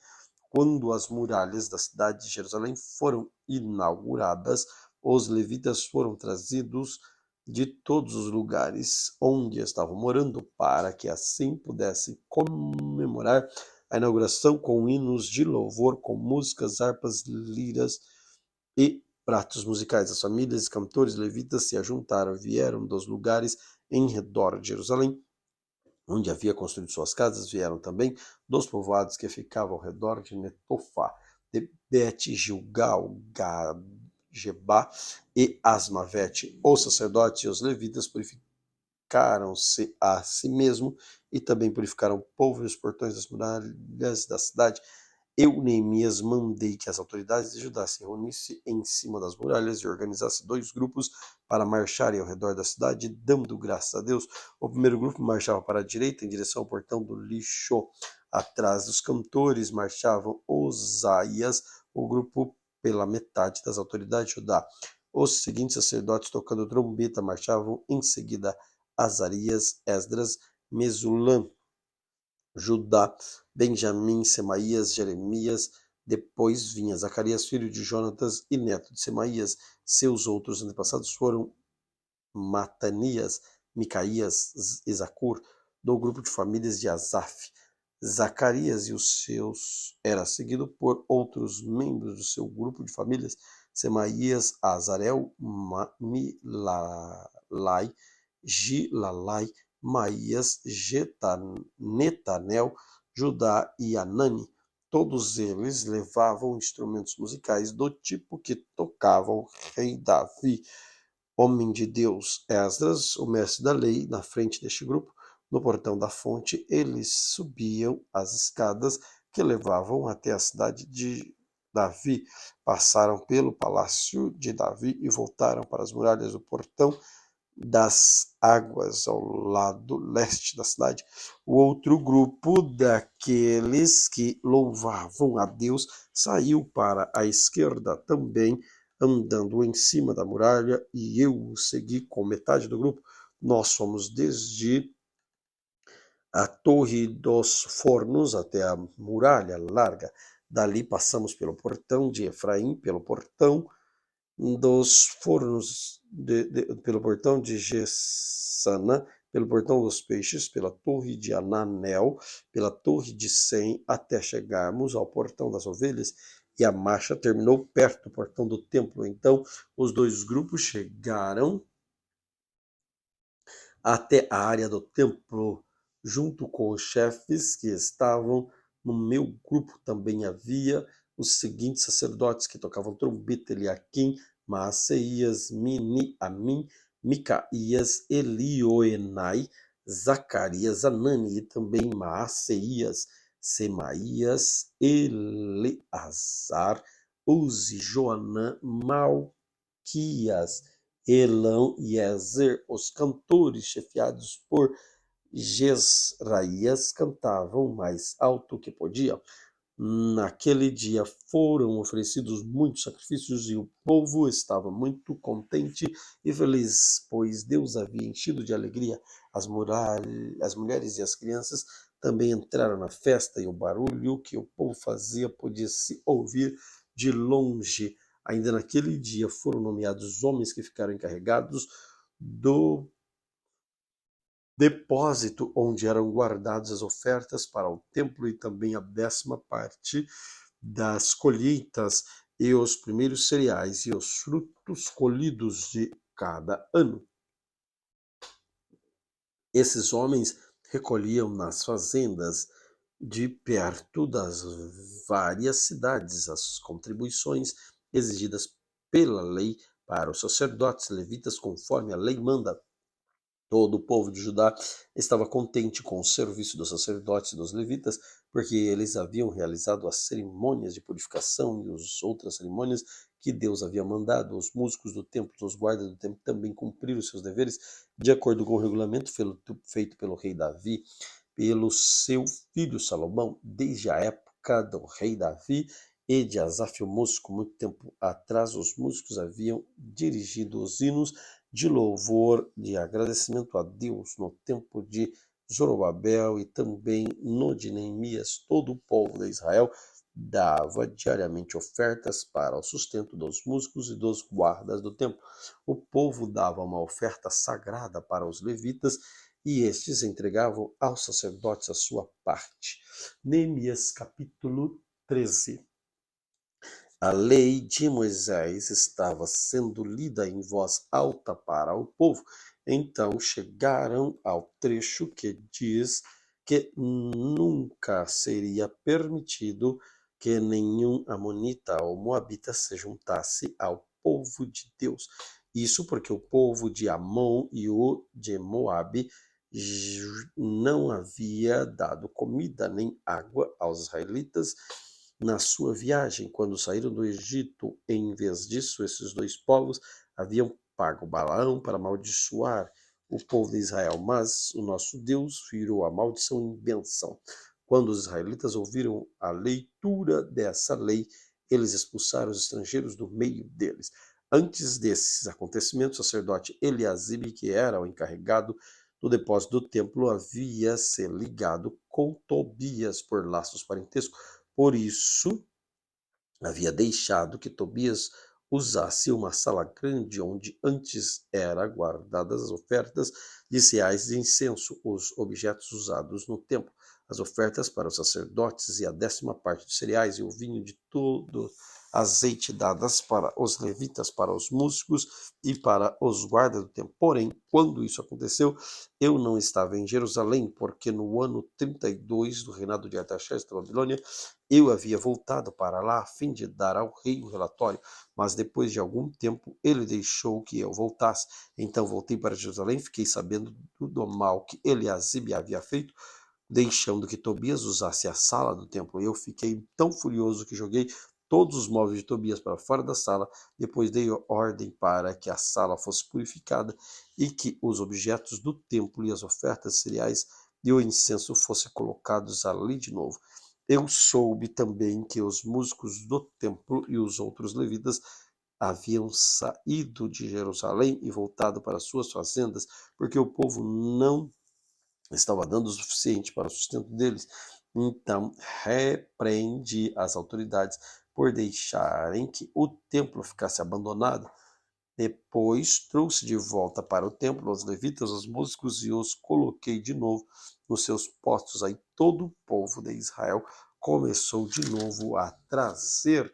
Quando as muralhas da cidade de Jerusalém foram inauguradas, os levitas foram trazidos de todos os lugares onde estavam morando, para que assim pudessem comemorar a inauguração com hinos de louvor, com músicas, harpas, liras e pratos musicais. As famílias e cantores levitas se ajuntaram, vieram dos lugares em redor de Jerusalém, onde havia construído suas casas, vieram também dos povoados que ficavam ao redor de Netofá, de Bet-Gilgal, Gabá e Asmavete. Os sacerdotes e os levitas purificaram-se a si mesmo e também purificaram o povo e os portões das muralhas da cidade. Eu, Neemias, mandei que as autoridades de Judá se reunissem em cima das muralhas e organizassem dois grupos para marcharem ao redor da cidade, dando graças a Deus. O primeiro grupo marchava para a direita, em direção ao portão do lixo. Atrás dos cantores marchavam Osaias, o grupo pela metade das autoridades de Judá. Os seguintes sacerdotes, tocando trombeta, marchavam em seguida: Azarias, Esdras, Mesulã, Judá, Benjamim, Semaías, Jeremias. Depois vinha Zacarias, filho de Jonatas e neto de Semaías. Seus outros antepassados foram Matanias, Micaías e Zacur, do grupo de famílias de Asaf. Zacarias e os seus era seguido por outros membros do seu grupo de famílias, Semaías, Azarel, Milalai, Gilalai, Maías, Netanel, Judá e Anani. Todos eles levavam instrumentos musicais do tipo que tocava o rei Davi. Homem de Deus, Esdras, o mestre da lei, na frente deste grupo, no portão da fonte, eles subiam as escadas que levavam até a cidade de Davi, passaram pelo palácio de Davi e voltaram para as muralhas do portão das águas ao lado leste da cidade. O outro grupo daqueles que louvavam a Deus saiu para a esquerda também, andando em cima da muralha, e eu o segui com metade do grupo. Nós fomos desde a Torre dos Fornos até a muralha larga. Dali passamos pelo portão de Efraim, pelo portão dos fornos, pelo portão de Gessana, pelo portão dos peixes, pela torre de Ananel, pela torre de Sem, até chegarmos ao portão das ovelhas, e a marcha terminou perto do portão do templo. Então os dois grupos chegaram até a área do templo, junto com os chefes que estavam no meu grupo. Também havia os seguintes sacerdotes que tocavam trombeta: Eliaquim, Maaseias, Miniamim, Micaías, Elioenai, Zacarias, Anani, e também Maaseias, Semaías, Eleazar, Uzi, Joanã, Malquias, Elão e Ezer. Os cantores, chefiados por Jezraías, cantavam mais alto que podiam. Naquele dia foram oferecidos muitos sacrifícios e o povo estava muito contente e feliz, pois Deus havia enchido de alegria as mulheres e as crianças também entraram na festa, e o barulho que o povo fazia podia se ouvir de longe. Ainda naquele dia foram nomeados homens que ficaram encarregados do depósito onde eram guardadas as ofertas para o templo, e também a 10ª parte das colheitas e os primeiros cereais e os frutos colhidos de cada ano. Esses homens recolhiam nas fazendas de perto das várias cidades as contribuições exigidas pela lei para os sacerdotes levitas, conforme a lei manda. Todo o povo de Judá estava contente com o serviço dos sacerdotes e dos levitas, porque eles haviam realizado as cerimônias de purificação e as outras cerimônias que Deus havia mandado. Os músicos do templo, os guardas do templo, também cumpriram seus deveres de acordo com o regulamento feito pelo rei Davi, pelo seu filho Salomão, desde a época do rei Davi e de Asaf o músico. Muito tempo atrás, os músicos haviam dirigido os hinos de louvor, de agradecimento a Deus no tempo de Zorobabel e também no de Neemias. Todo o povo de Israel dava diariamente ofertas para o sustento dos músicos e dos guardas do templo. O povo dava uma oferta sagrada para os levitas, e estes entregavam aos sacerdotes a sua parte. Neemias capítulo 13. A lei de Moisés estava sendo lida em voz alta para o povo. Então chegaram ao trecho que diz que nunca seria permitido que nenhum amonita ou moabita se juntasse ao povo de Deus. Isso porque o povo de Amon e o de Moabe não havia dado comida nem água aos israelitas na sua viagem, quando saíram do Egito. Em vez disso, esses dois povos haviam pago Balaão para amaldiçoar o povo de Israel, mas o nosso Deus virou a maldição em bênção. Quando os israelitas ouviram a leitura dessa lei, eles expulsaram os estrangeiros do meio deles. Antes desses acontecimentos, o sacerdote Eliasibe, que era o encarregado do depósito do templo, havia se ligado com Tobias por laços parentescos. Por isso, havia deixado que Tobias usasse uma sala grande onde antes eram guardadas as ofertas de cereais e incenso, os objetos usados no templo, as ofertas para os sacerdotes e a 10ª parte de cereais e o vinho de todo azeite dadas para os levitas, para os músicos e para os guardas do templo. Porém, quando isso aconteceu, eu não estava em Jerusalém, porque no ano 32 do reinado de Artaxerxes da Babilônia, eu havia voltado para lá a fim de dar ao rei o relatório, mas depois de algum tempo ele deixou que eu voltasse. Então voltei para Jerusalém, fiquei sabendo do mal que Eliasibe havia feito, deixando que Tobias usasse a sala do templo. Eu fiquei tão furioso que joguei todos os móveis de Tobias para fora da sala, depois dei ordem para que a sala fosse purificada e que os objetos do templo e as ofertas cereais e o incenso fossem colocados ali de novo. Eu soube também que os músicos do templo e os outros levitas haviam saído de Jerusalém e voltado para suas fazendas, porque o povo não estava dando o suficiente para o sustento deles. Então repreendi as autoridades por deixarem que o templo ficasse abandonado. Depois trouxe de volta para o templo os levitas, os músicos, e os coloquei de novo nos seus postos. Aí todo o povo de Israel começou de novo a trazer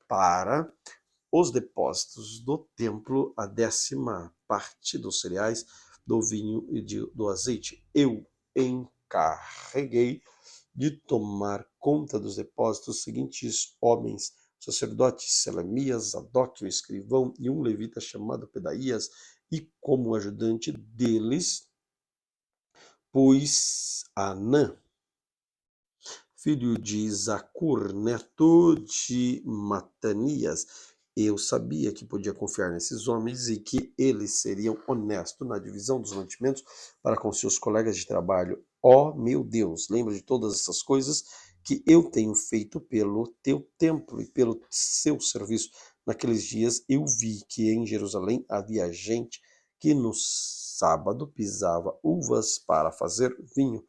para os depósitos do templo a 10ª parte dos cereais, do vinho e do azeite. Eu encarreguei de tomar conta dos depósitos os seguintes homens: sacerdotes Selemias, Zadok, o escrivão, e um levita chamado Pedaías, e como ajudante deles pus Anã, filho de Zacur, neto de Matanias. Eu sabia que podia confiar nesses homens e que eles seriam honestos na divisão dos mantimentos para com seus colegas de trabalho. Ó meu Deus, lembra de todas essas coisas que eu tenho feito pelo teu templo e pelo seu serviço. Naqueles dias eu vi que em Jerusalém havia gente que no sábado pisava uvas para fazer vinho.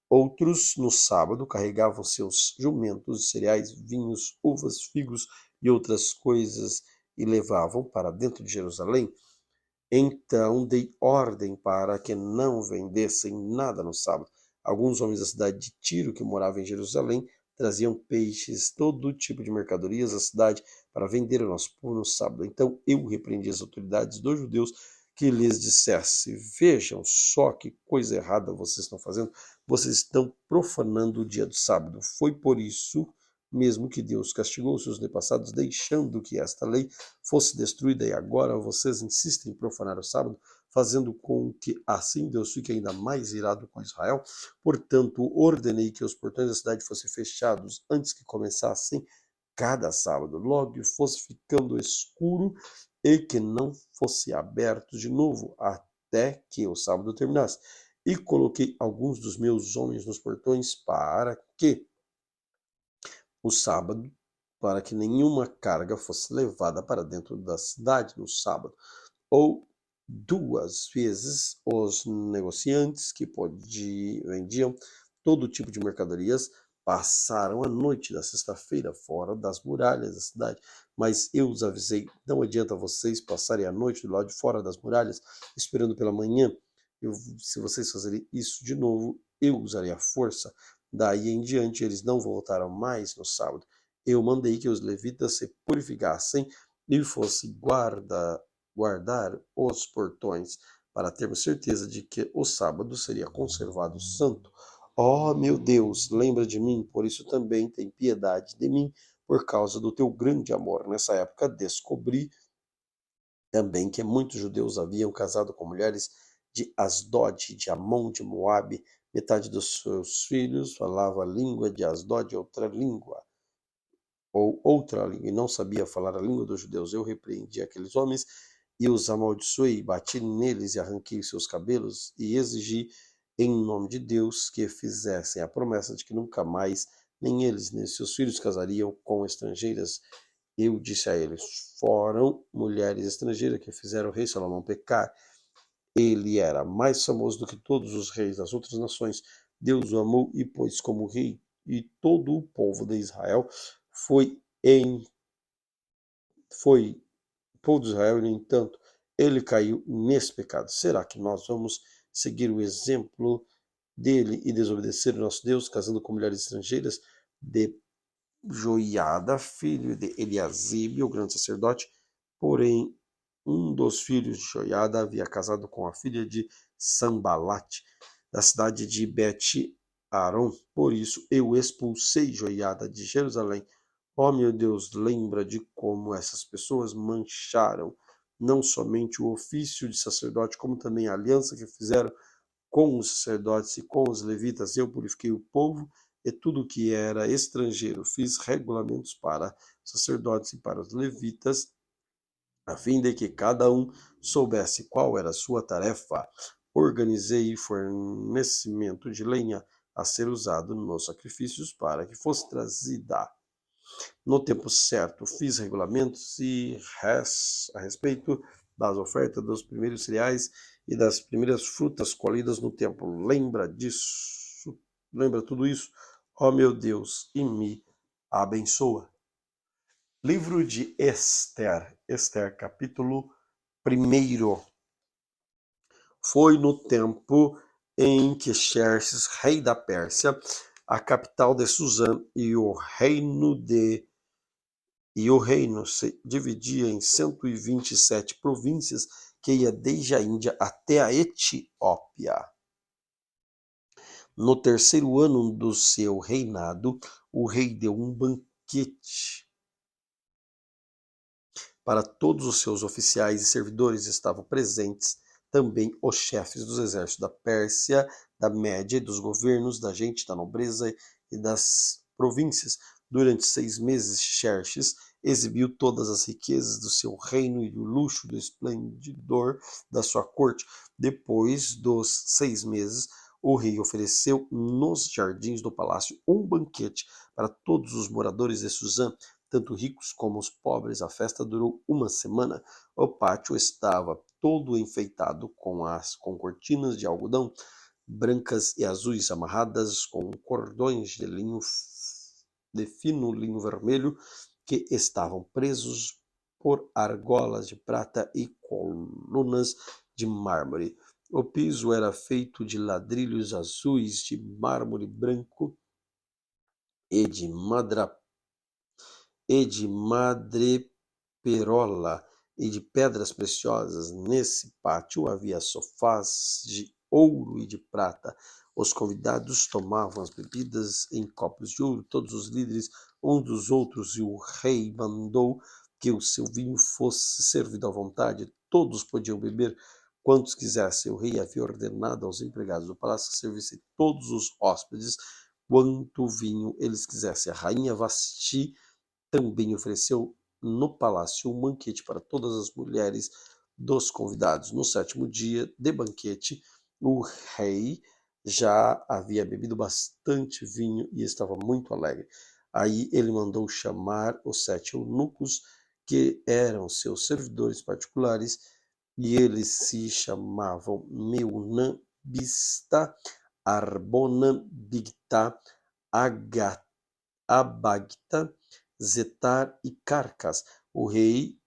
Outros, no sábado, carregavam seus jumentos de cereais, vinhos, uvas, figos e outras coisas e levavam para dentro de Jerusalém. Então dei ordem para que não vendessem nada no sábado. Alguns homens da cidade de Tiro, que moravam em Jerusalém, traziam peixes, todo tipo de mercadorias à cidade para vender ao nosso povo no sábado. Então eu repreendi as autoridades dos judeus que lhes dissesse: vejam só que coisa errada vocês estão fazendo, vocês estão profanando o dia do sábado. Foi por isso mesmo que Deus castigou os seus antepassados, deixando que esta lei fosse destruída, e agora vocês insistem em profanar o sábado, fazendo com que assim Deus fique ainda mais irado com Israel. Portanto, ordenei que os portões da cidade fossem fechados antes que começassem cada sábado, logo fosse ficando escuro e que não fosse aberto de novo até que o sábado terminasse. E coloquei alguns dos meus homens nos portões para que o sábado, para que nenhuma carga fosse levada para dentro da cidade no sábado. Ou 2 vezes os negociantes que vendiam todo tipo de mercadorias passaram a noite da sexta-feira fora das muralhas da cidade. Mas eu os avisei: não adianta vocês passarem a noite do lado de fora das muralhas, esperando pela manhã. Se vocês fazerem isso de novo, eu usarei a força. Daí em diante eles não voltaram mais no sábado. Eu mandei que os levitas se purificassem e fossem guardar os portões, para termos certeza de que o sábado seria conservado santo. Ó meu Deus, lembra de mim, por isso também tem piedade de mim, por causa do teu grande amor. Nessa época descobri também que muitos judeus haviam casado com mulheres de Asdod, de Amon, de Moabe. Metade dos seus filhos falava a língua de Asdod, outra língua, e não sabia falar a língua dos judeus. Eu repreendi aqueles homens e os amaldiçoei, bati neles e arranquei seus cabelos e exigi em nome de Deus que fizessem a promessa de que nunca mais nem eles nem seus filhos casariam com estrangeiras. Eu disse a eles: foram mulheres estrangeiras que fizeram o rei Salomão pecar. Ele era mais famoso do que todos os reis das outras nações. Deus o amou e pôs como rei, e todo o povo de Israel foi em foi escapou de Israel e, no entanto, ele caiu nesse pecado. Será que nós vamos seguir o exemplo dele e desobedecer o nosso Deus, casando com mulheres estrangeiras? De Joiada, filho de Eliasibe, o grande sacerdote, porém um dos filhos de Joiada havia casado com a filha de Sambalate, da cidade de Bet-Aron. Por isso eu expulsei Joiada de Jerusalém. Ó meu Deus, lembra de como essas pessoas mancharam não somente o ofício de sacerdote, como também a aliança que fizeram com os sacerdotes e com os levitas. Eu purifiquei o povo e tudo que era estrangeiro. Fiz regulamentos para os sacerdotes e para os levitas, a fim de que cada um soubesse qual era a sua tarefa. Organizei fornecimento de lenha a ser usado nos sacrifícios para que fosse trazida no tempo certo. Fiz regulamentos a respeito das ofertas dos primeiros cereais e das primeiras frutas colhidas no templo. Lembra disso? Lembra tudo isso? Ó meu Deus, e me abençoa. Livro de Ester, capítulo 1. Foi no tempo em que Xerxes, rei da Pérsia, a capital de Suzã e o reino se dividia em 127 províncias, que ia desde a Índia até a Etiópia. No terceiro ano do seu reinado, o rei deu um banquete para todos os seus oficiais e servidores. Estavam presentes também os chefes dos exércitos da Pérsia, da Média e dos governos, da gente, da nobreza e das províncias. Durante 6 meses, Xerxes exibiu todas as riquezas do seu reino e o luxo do esplendor da sua corte. Depois dos 6 meses, o rei ofereceu nos jardins do palácio um banquete para todos os moradores de Suzã, tanto ricos como os pobres. A festa durou uma semana. O pátio estava todo enfeitado com cortinas de algodão brancas e azuis amarradas com cordões de fino linho vermelho que estavam presos por argolas de prata e colunas de mármore. O piso era feito de ladrilhos azuis, de mármore branco e de madreperola e de pedras preciosas. Nesse pátio havia sofás de ouro e de prata. Os convidados tomavam as bebidas em copos de ouro, todos os líderes uns dos outros, e o rei mandou que o seu vinho fosse servido à vontade. Todos podiam beber quantos quisessem. O rei havia ordenado aos empregados do palácio que servissem todos os hóspedes quanto vinho eles quisessem. A rainha Vasti também ofereceu no palácio um banquete para todas as mulheres dos convidados. No 7º dia de banquete, o rei já havia bebido bastante vinho e estava muito alegre. Aí ele mandou chamar os 7 eunucos, que eram seus servidores particulares, e eles se chamavam Meunã, Bista, Arbona, Bigtá, Abagta, Zetar e Carcas. O rei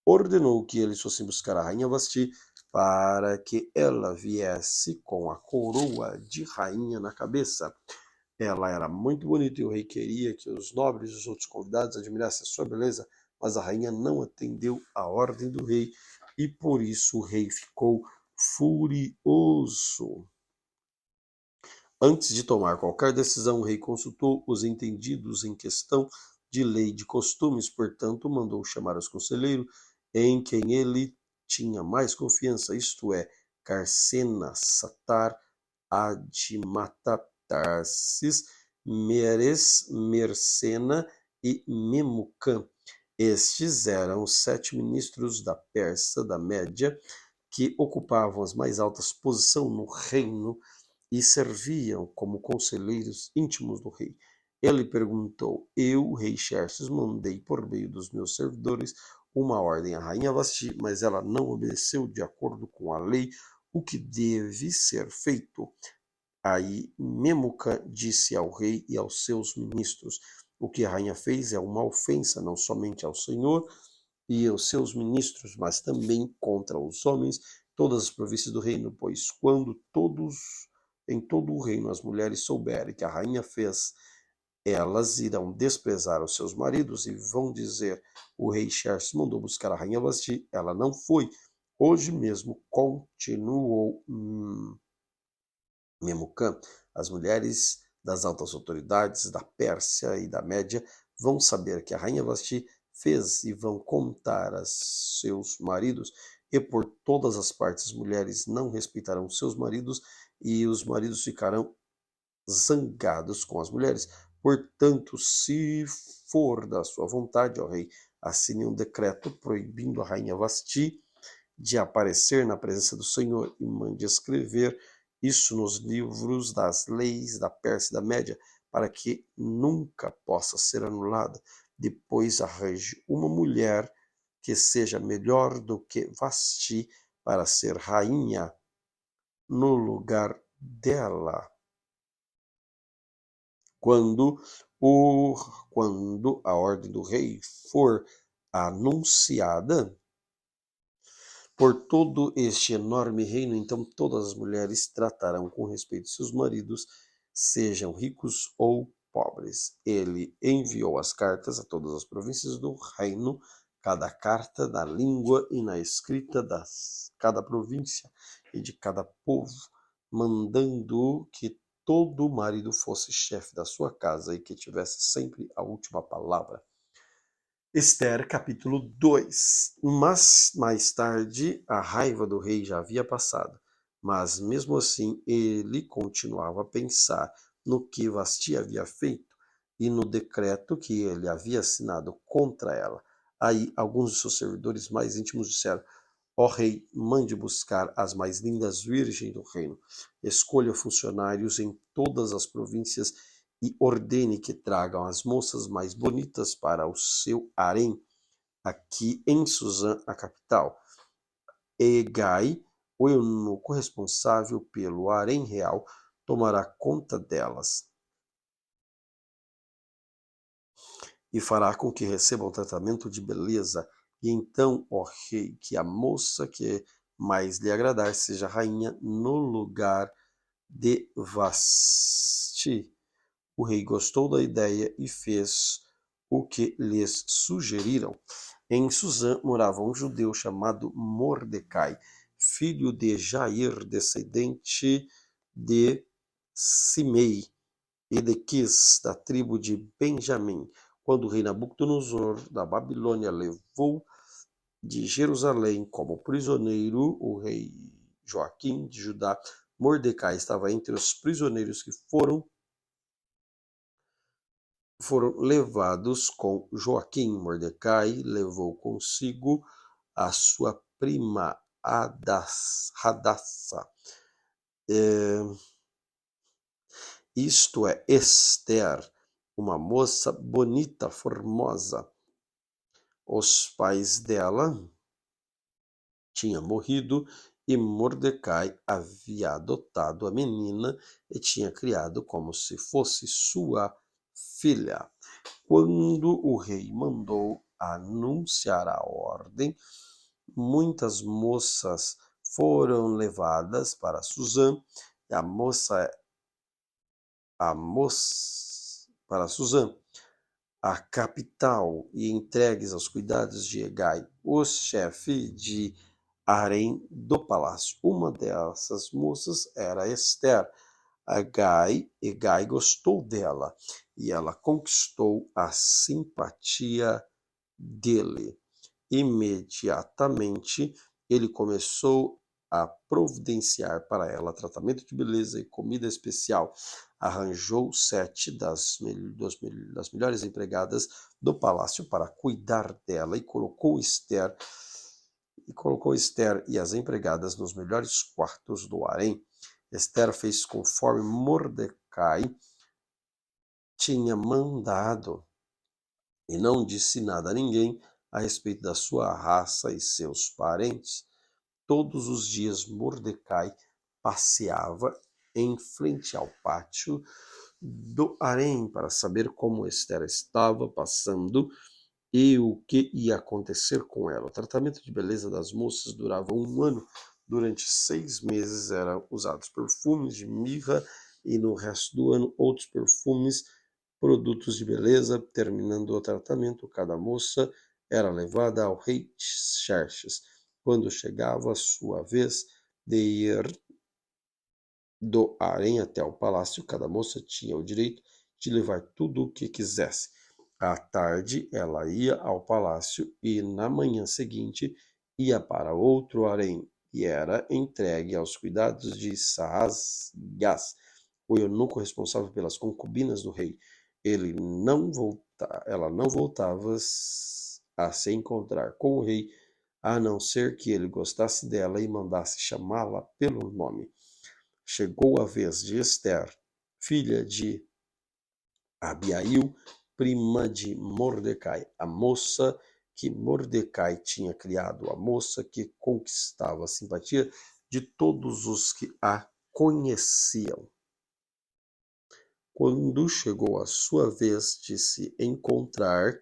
ordenou que eles fossem buscar a rainha Vasti para que ela viesse com a coroa de rainha na cabeça. Ela era muito bonita e o rei queria que os nobres e os outros convidados admirassem a sua beleza, mas a rainha não atendeu a ordem do rei e por isso o rei ficou furioso. Antes de tomar qualquer decisão, o rei consultou os entendidos em questão de lei e de costumes, portanto, mandou chamar os conselheiros em quem ele tinha mais confiança, isto é, Carcena, Satar, Adimata, Tarsis, Meres, Mersena e Memucã. Estes eram os 7 ministros da Pérsia da Média, que ocupavam as mais altas posições no reino e serviam como conselheiros íntimos do rei. Ele perguntou: Eu, rei Xerxes, mandei por meio dos meus servidores uma ordem à rainha Vasti, mas ela não obedeceu de acordo com a lei o que deve ser feito. Aí Memuca disse ao rei e aos seus ministros: O que a rainha fez é uma ofensa não somente ao Senhor, e os seus ministros, mas também contra os homens, todas as províncias do reino, pois quando em todo o reino as mulheres souberem que a rainha fez, elas irão desprezar os seus maridos e vão dizer: o rei Xerxes mandou buscar a rainha Vasti, ela não foi. Hoje mesmo continuou Memucã. As mulheres das altas autoridades da Pérsia e da Média vão saber que a rainha Vasti fez e vão contar a seus maridos, e por todas as partes as mulheres não respeitarão seus maridos, e os maridos ficarão zangados com as mulheres. Portanto, se for da sua vontade, ó rei, assine um decreto proibindo a rainha Vasti de aparecer na presença do Senhor e mande escrever isso nos livros das leis da Pérsia e da Média, para que nunca possa ser anulada. Depois arranje uma mulher que seja melhor do que Vasti para ser rainha no lugar dela. Quando, o, quando a ordem do rei for anunciada por todo este enorme reino, então todas as mulheres tratarão com respeito seus maridos, sejam ricos ou pobres. Ele enviou as cartas a todas as províncias do reino, cada carta na língua e na escrita de cada província e de cada povo, mandando que todo marido fosse chefe da sua casa e que tivesse sempre a última palavra. Esther, capítulo 2. Mas, mais tarde, a raiva do rei já havia passado, mas mesmo assim ele continuava a pensar no que Vasti havia feito e no decreto que ele havia assinado contra ela. Aí alguns de seus servidores mais íntimos disseram: ó rei, mande buscar as mais lindas virgens do reino. Escolha funcionários em todas as províncias e ordene que tragam as moças mais bonitas para o seu harém, aqui em Suzã, a capital. Egai, o eunuco responsável pelo harém real, tomará conta delas e fará com que recebam tratamento de beleza. E então, ó rei, que a moça que mais lhe agradar seja rainha no lugar de Vasti. O rei gostou da ideia e fez o que lhes sugeriram. Em Suzã morava um judeu chamado Mordecai, filho de Jair, descendente de Simei e de Quis, da tribo de Benjamim. Quando o rei Nabucodonosor da Babilônia levou de Jerusalém como prisioneiro o rei Joaquim de Judá, Mordecai estava entre os prisioneiros que foram levados com Joaquim. Mordecai levou consigo a sua prima Hadassa, isto é, Esther, uma moça bonita, formosa. Os pais dela tinham morrido e Mordecai havia adotado a menina e tinha criado como se fosse sua filha. Quando o rei mandou anunciar a ordem, muitas moças foram levadas para Suzã, para Suzã, a capital, e entregues aos cuidados de Egai, o chefe de harém do palácio. Uma dessas moças era Esther. Egai gostou dela e ela conquistou a simpatia dele. Imediatamente ele começou a providenciar para ela tratamento de beleza e comida especial. Arranjou 7 das melhores empregadas do palácio para cuidar dela e colocou Esther e as empregadas nos melhores quartos do harém. Esther fez conforme Mordecai tinha mandado e não disse nada a ninguém a respeito da sua raça e seus parentes. Todos os dias Mordecai passeava em frente ao pátio do harém para saber como Esther estava passando e o que ia acontecer com ela. O tratamento de beleza das moças durava 1 ano. Durante 6 meses eram usados perfumes de mirra e no resto do ano outros perfumes, produtos de beleza. Terminando o tratamento, cada moça era levada ao rei Xerxes. Quando chegava a sua vez de ir do harém até o palácio, cada moça tinha o direito de levar tudo o que quisesse. À tarde, ela ia ao palácio e, na manhã seguinte, ia para outro harém e era entregue aos cuidados de Saasgás, o eunuco responsável pelas concubinas do rei. Ela não voltava a se encontrar com o rei, a não ser que ele gostasse dela e mandasse chamá-la pelo nome. Chegou a vez de Ester, filha de Abiail, prima de Mordecai, a moça que Mordecai tinha criado, a moça que conquistava a simpatia de todos os que a conheciam. Quando chegou a sua vez de se encontrar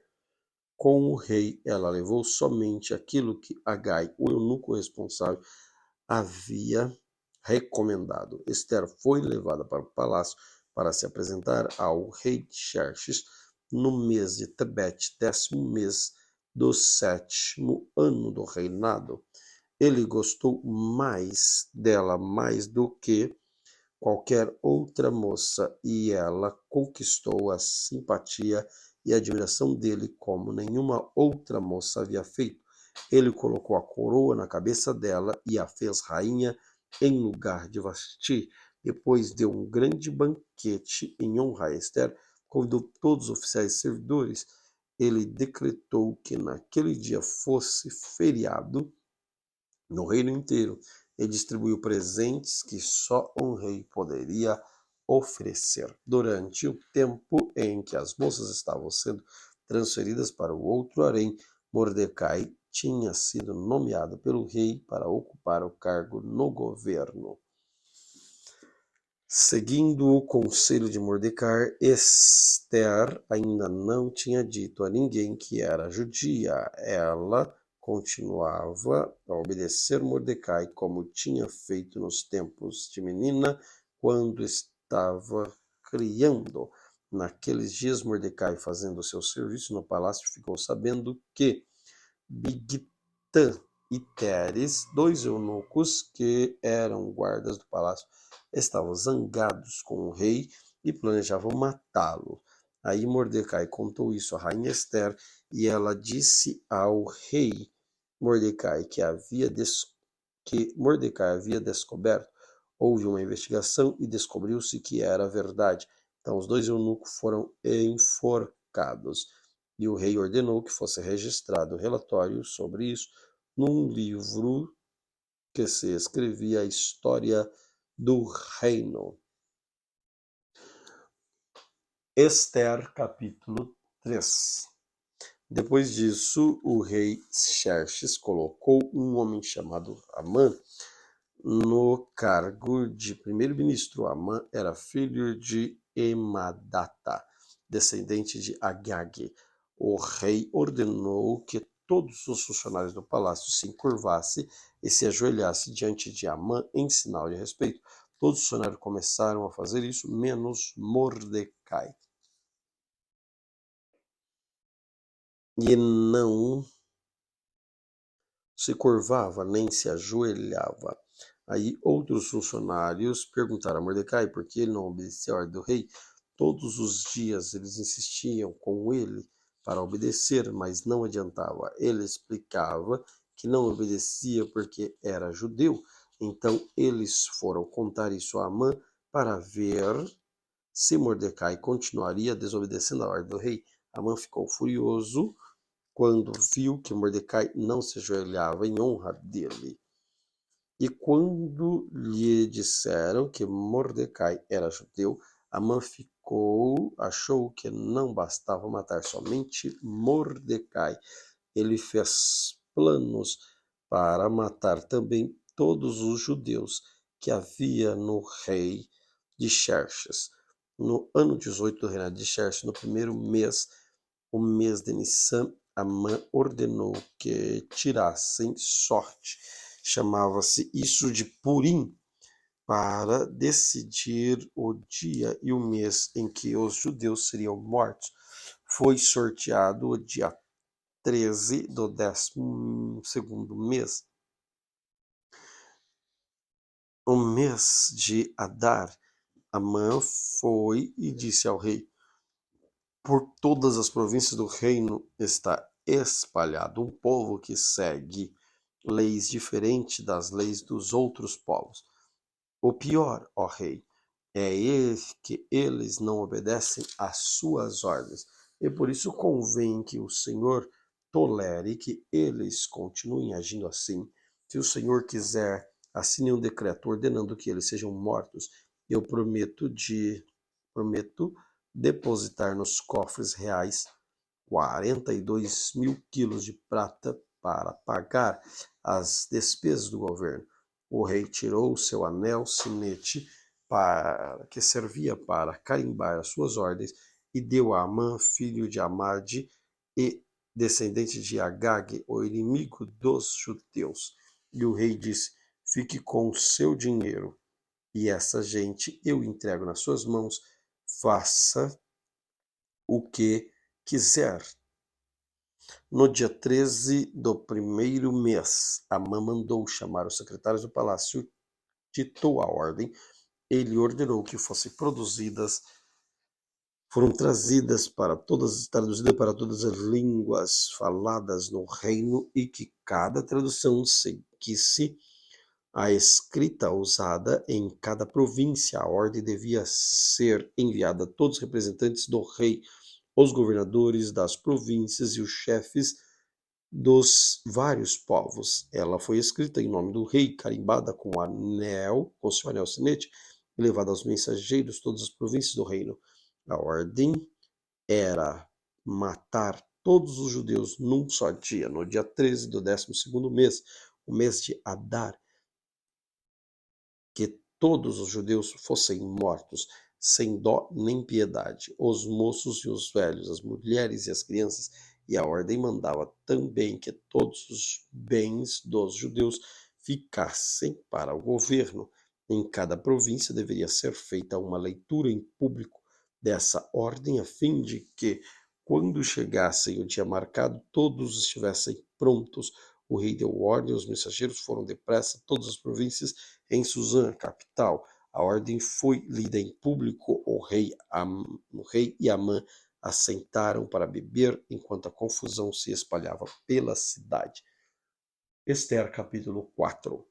com o rei, ela levou somente aquilo que Agai, o eunuco responsável, havia recomendado. Ester foi levada para o palácio para se apresentar ao rei Xerxes no mês de Tebete, 10º mês do 7º ano do reinado. Ele gostou mais dela mais do que qualquer outra moça e ela conquistou a simpatia e admiração dele como nenhuma outra moça havia feito. Ele colocou a coroa na cabeça dela e a fez rainha em lugar de Vasti. Depois deu um grande banquete em honra a Ester, convidou todos os oficiais e servidores. Ele decretou que naquele dia fosse feriado no reino inteiro e distribuiu presentes que só um rei poderia oferecer. Durante o tempo em que as moças estavam sendo transferidas para o outro harém, Mordecai tinha sido nomeado pelo rei para ocupar o cargo no governo. Seguindo o conselho de Mordecai, Ester ainda não tinha dito a ninguém que era judia. Ela continuava a obedecer Mordecai como tinha feito nos tempos de menina, quando estava criando. Naqueles dias, Mordecai, fazendo o seu serviço no palácio, ficou sabendo que Bigtã e Teres, 2 eunucos que eram guardas do palácio, estavam zangados com o rei e planejavam matá-lo. Aí Mordecai contou isso à rainha Ester e ela disse ao rei Mordecai que Mordecai havia descoberto. Houve uma investigação e descobriu-se que era verdade. Então os 2 eunucos foram enforcados. E o rei ordenou que fosse registrado o relatório sobre isso num livro que se escrevia a história do reino. Ester, capítulo 3. Depois disso, o rei Xerxes colocou um homem chamado Amã no cargo de primeiro-ministro. Amã era filho de Emadata, descendente de Agag. O rei ordenou que todos os funcionários do palácio se encurvassem e se ajoelhassem diante de Amã em sinal de respeito. Todos os funcionários começaram a fazer isso, menos Mordecai. E não se curvava nem se ajoelhava. Aí outros funcionários perguntaram a Mordecai por que ele não obedecia a ordem do rei. Todos os dias eles insistiam com ele para obedecer, mas não adiantava. Ele explicava que não obedecia porque era judeu. Então eles foram contar isso a Amã para ver se Mordecai continuaria desobedecendo a ordem do rei. Amã ficou furioso quando viu que Mordecai não se ajoelhava em honra dele. E quando lhe disseram que Mordecai era judeu, Amã achou que não bastava matar somente Mordecai. Ele fez planos para matar também todos os judeus que havia no rei de Xerxes. No ano 18 do reinado de Xerxes, no primeiro mês, o mês de Nissan, Amã ordenou que tirassem sorte. Chamava-se isso de Purim, para decidir o dia e o mês em que os judeus seriam mortos. Foi sorteado o dia 13 do 12º mês, o mês de Adar. Amã foi e disse ao rei: por todas as províncias do reino está espalhado um povo que segue leis diferentes das leis dos outros povos. O pior, ó rei, é que eles não obedecem às suas ordens, e por isso convém que o Senhor tolere que eles continuem agindo assim. Se o Senhor quiser, assine um decreto ordenando que eles sejam mortos. Eu prometo depositar nos cofres reais 42 mil quilos de prata para pagar as despesas do governo. O rei tirou seu anel sinete que servia para carimbar as suas ordens e deu a Amã, filho de Amade e descendente de Agag, o inimigo dos judeus. E o rei disse: fique com o seu dinheiro, e essa gente eu entrego nas suas mãos, faça o que quiser. No dia 13 do primeiro mês, Amã mandou chamar os secretários do palácio, ditou a ordem. Ele ordenou que foram traduzidas para todas as línguas faladas no reino e que cada tradução seguisse a escrita usada em cada província. A ordem devia ser enviada a todos os representantes do rei, os governadores das províncias e os chefes dos vários povos. Ela foi escrita em nome do rei, carimbada com seu anel sinete, e levada aos mensageiros de todas as províncias do reino. A ordem era matar todos os judeus num só dia, no dia 13 do 12º mês, o mês de Adar, que todos os judeus fossem mortos, sem dó nem piedade, os moços e os velhos, as mulheres e as crianças. E a ordem mandava também que todos os bens dos judeus ficassem para o governo. Em cada província deveria ser feita uma leitura em público dessa ordem, a fim de que, quando chegassem o dia marcado, todos estivessem prontos. O rei deu ordem, os mensageiros foram depressa a todas as províncias em Suzã, capital. A ordem foi lida em público. O rei e Amã assentaram para beber enquanto a confusão se espalhava pela cidade. Esther, capítulo 4.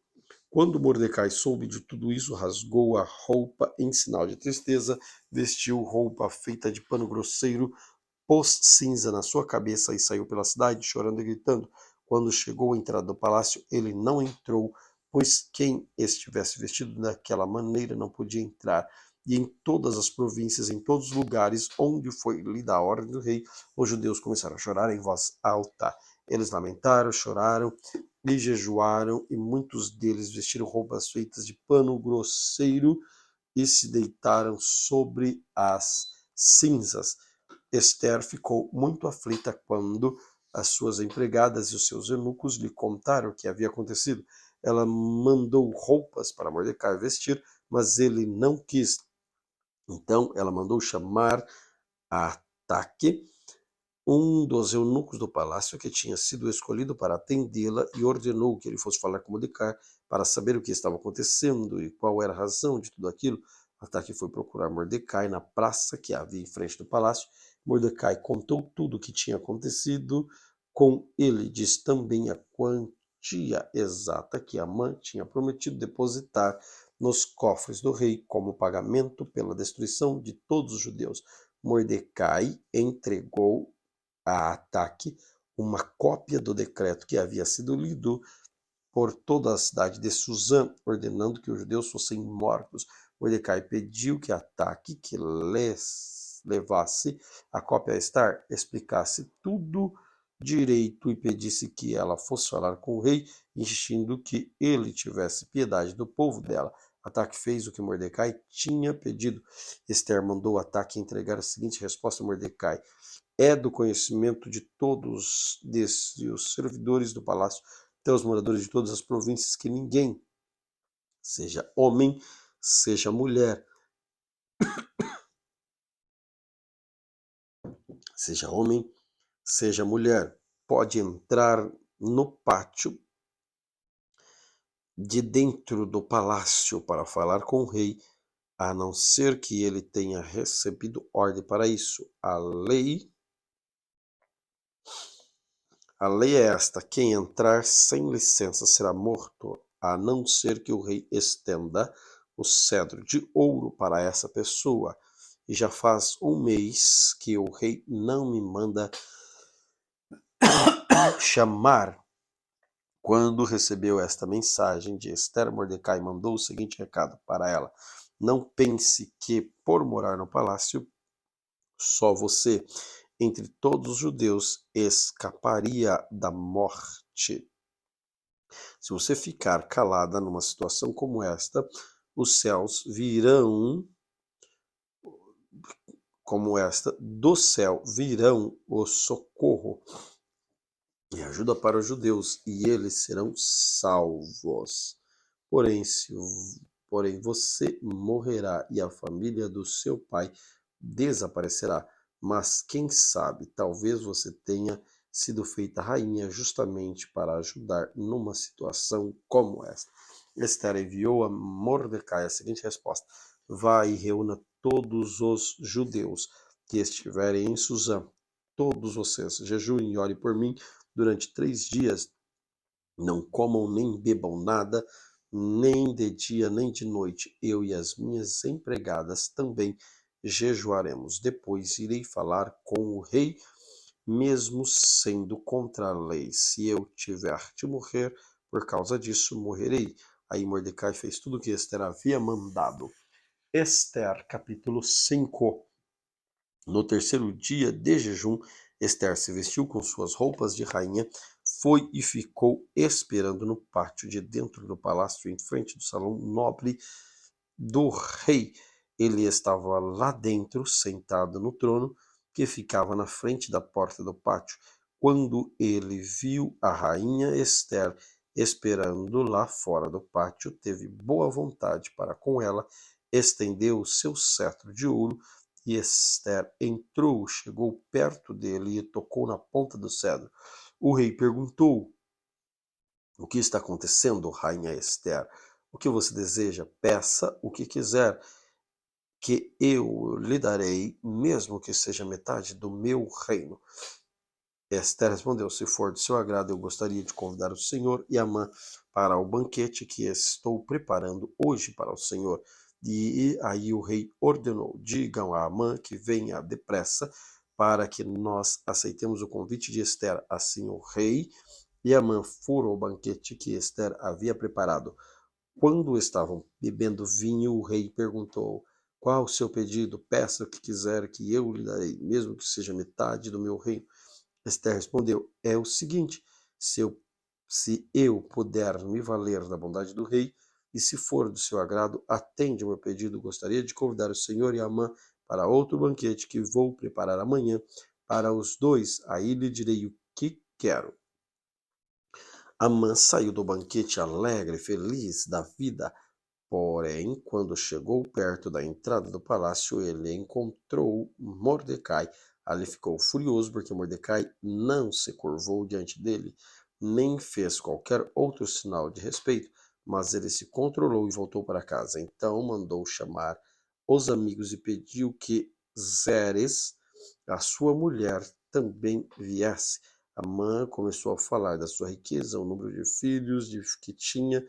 Quando Mordecai soube de tudo isso, rasgou a roupa em sinal de tristeza, vestiu roupa feita de pano grosseiro, pôs cinza na sua cabeça e saiu pela cidade, chorando e gritando. Quando chegou à entrada do palácio, ele não entrou, pois quem estivesse vestido daquela maneira não podia entrar. E em todas as províncias, em todos os lugares onde foi lida a ordem do rei, os judeus começaram a chorar em voz alta. Eles lamentaram, choraram e jejuaram, e muitos deles vestiram roupas feitas de pano grosseiro e se deitaram sobre as cinzas. Esther ficou muito aflita quando as suas empregadas e os seus eunucos lhe contaram o que havia acontecido. Ela mandou roupas para Mordecai vestir, mas ele não quis. Então ela mandou chamar a Ataque, um dos eunucos do palácio que tinha sido escolhido para atendê-la, e ordenou que ele fosse falar com Mordecai para saber o que estava acontecendo e qual era a razão de tudo aquilo. Ataque foi procurar Mordecai na praça que havia em frente do palácio. Mordecai contou tudo o que tinha acontecido com ele. Diz também a quantia exata que Amã tinha prometido depositar nos cofres do rei como pagamento pela destruição de todos os judeus. Mordecai entregou a Ataque uma cópia do decreto que havia sido lido por toda a cidade de Suzã, ordenando que os judeus fossem mortos. Mordecai pediu que Ataque que levasse a cópia a Esther, explicasse tudo direito e pedisse que ela fosse falar com o rei, insistindo que ele tivesse piedade do povo dela. Ataque fez o que Mordecai tinha pedido. Esther mandou Ataque entregar a seguinte resposta a Mordecai: é do conhecimento de todos, desde os servidores do palácio até os moradores de todas as províncias, que ninguém, seja homem, seja mulher, seja homem, seja mulher, pode entrar no pátio de dentro do palácio para falar com o rei, a não ser que ele tenha recebido ordem para isso. A lei é esta: quem entrar sem licença será morto, a não ser que o rei estenda o cetro de ouro para essa pessoa. E já faz um mês que o rei não me manda chamar. Quando recebeu esta mensagem de Ester, Mordecai mandou o seguinte recado para ela: não pense que, por morar no palácio, só você, entre todos os judeus, escaparia da morte. Se você ficar calada numa situação como esta, os céus virão, do céu virão o socorro e ajuda para os judeus, e eles serão salvos. Porém, porém você morrerá e a família do seu pai desaparecerá. Mas quem sabe, talvez você tenha sido feita rainha justamente para ajudar numa situação como esta. Esther enviou a Mordecai a seguinte resposta: vá e reúna todos os judeus que estiverem em Suzã. Todos vocês jejuem e orem por mim durante 3 dias. Não comam nem bebam nada, nem de dia nem de noite. Eu e as minhas empregadas também jejuaremos. Depois irei falar com o rei, mesmo sendo contra a lei. Se eu tiver de morrer por causa disso, morrerei. Aí Mordecai fez tudo o que Esther havia mandado. Esther, capítulo 5. No terceiro dia de jejum, Esther se vestiu com suas roupas de rainha, foi e ficou esperando no pátio de dentro do palácio, em frente do salão nobre do rei. Ele estava lá dentro, sentado no trono, que ficava na frente da porta do pátio. Quando ele viu a rainha Esther esperando lá fora do pátio, teve boa vontade para com ela, estendeu o seu cetro de ouro, e Esther entrou, chegou perto dele e tocou na ponta do cetro. O rei perguntou: o que está acontecendo, rainha Esther? O que você deseja? Peça o que quiser, que eu lhe darei, mesmo que seja metade do meu reino. Esther respondeu: se for de seu agrado, eu gostaria de convidar o senhor e Amã para o banquete que estou preparando hoje para o senhor. E aí o rei ordenou: digam a Amã que venha depressa para que nós aceitemos o convite de Esther. Assim o rei e Amã foram ao banquete que Esther havia preparado. Quando estavam bebendo vinho, o rei perguntou: qual o seu pedido? Peça o que quiser que eu lhe darei, mesmo que seja metade do meu reino. Esther respondeu: é o seguinte, se eu puder me valer da bondade do rei, e se for do seu agrado, atende o meu pedido. Gostaria de convidar o senhor e Amã para outro banquete que vou preparar amanhã para os dois. Aí lhe direi o que quero. Amã saiu do banquete alegre, feliz da vida. Porém, quando chegou perto da entrada do palácio, ele encontrou Mordecai. Ali ficou furioso porque Mordecai não se curvou diante dele, nem fez qualquer outro sinal de respeito, mas ele se controlou e voltou para casa. Então mandou chamar os amigos e pediu que Zeres, a sua mulher, também viesse. Amã começou a falar da sua riqueza, o número de filhos que tinha,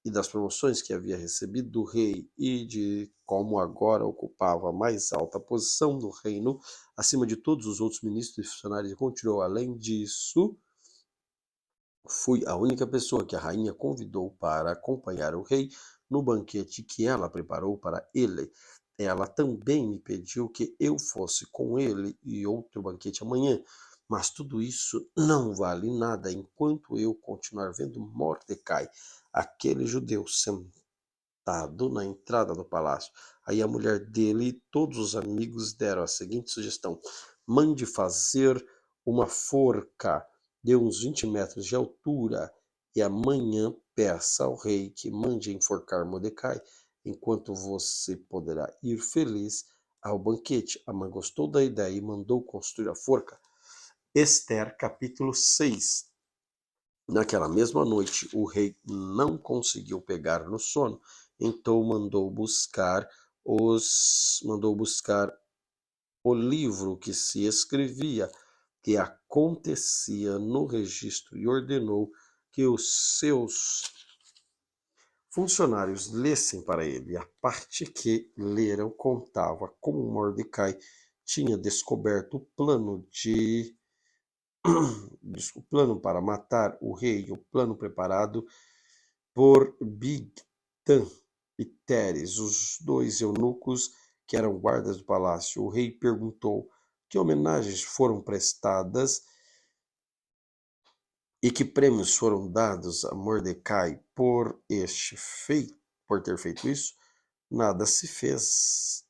e das promoções que havia recebido do rei, e de como agora ocupava a mais alta posição no reino, acima de todos os outros ministros e funcionários, e continuou: além disso, fui a única pessoa que a rainha convidou para acompanhar o rei no banquete que ela preparou para ele. Ela também me pediu que eu fosse com ele e outro banquete amanhã. Mas tudo isso não vale nada enquanto eu continuar vendo Mordecai, aquele judeu, sentado na entrada do palácio. Aí a mulher dele e todos os amigos deram a seguinte sugestão: mande fazer uma forca de uns 20 metros de altura, e amanhã peça ao rei que mande enforcar Mordecai, enquanto você poderá ir feliz ao banquete. Amã gostou da ideia e mandou construir a forca. Esther, capítulo 6. Naquela mesma noite, o rei não conseguiu pegar no sono, então mandou buscar o livro que se escrevia que acontecia no registro e ordenou que os seus funcionários lessem para ele. A parte que leram contava como Mordecai tinha descoberto o plano para matar o rei, o plano preparado por Bigtan e Teres, os dois eunucos que eram guardas do palácio. O rei perguntou que homenagens foram prestadas e que prêmios foram dados a Mordecai por ter feito isso. Nada se fez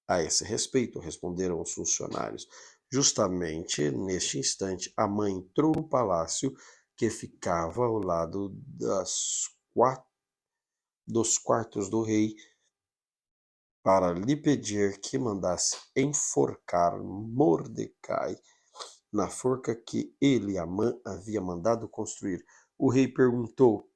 a esse respeito, responderam os funcionários. Justamente neste instante, a mãe entrou no palácio que ficava ao lado dos quartos do rei para lhe pedir que mandasse enforcar Mordecai na forca que ele, Amã, havia mandado construir. O rei perguntou: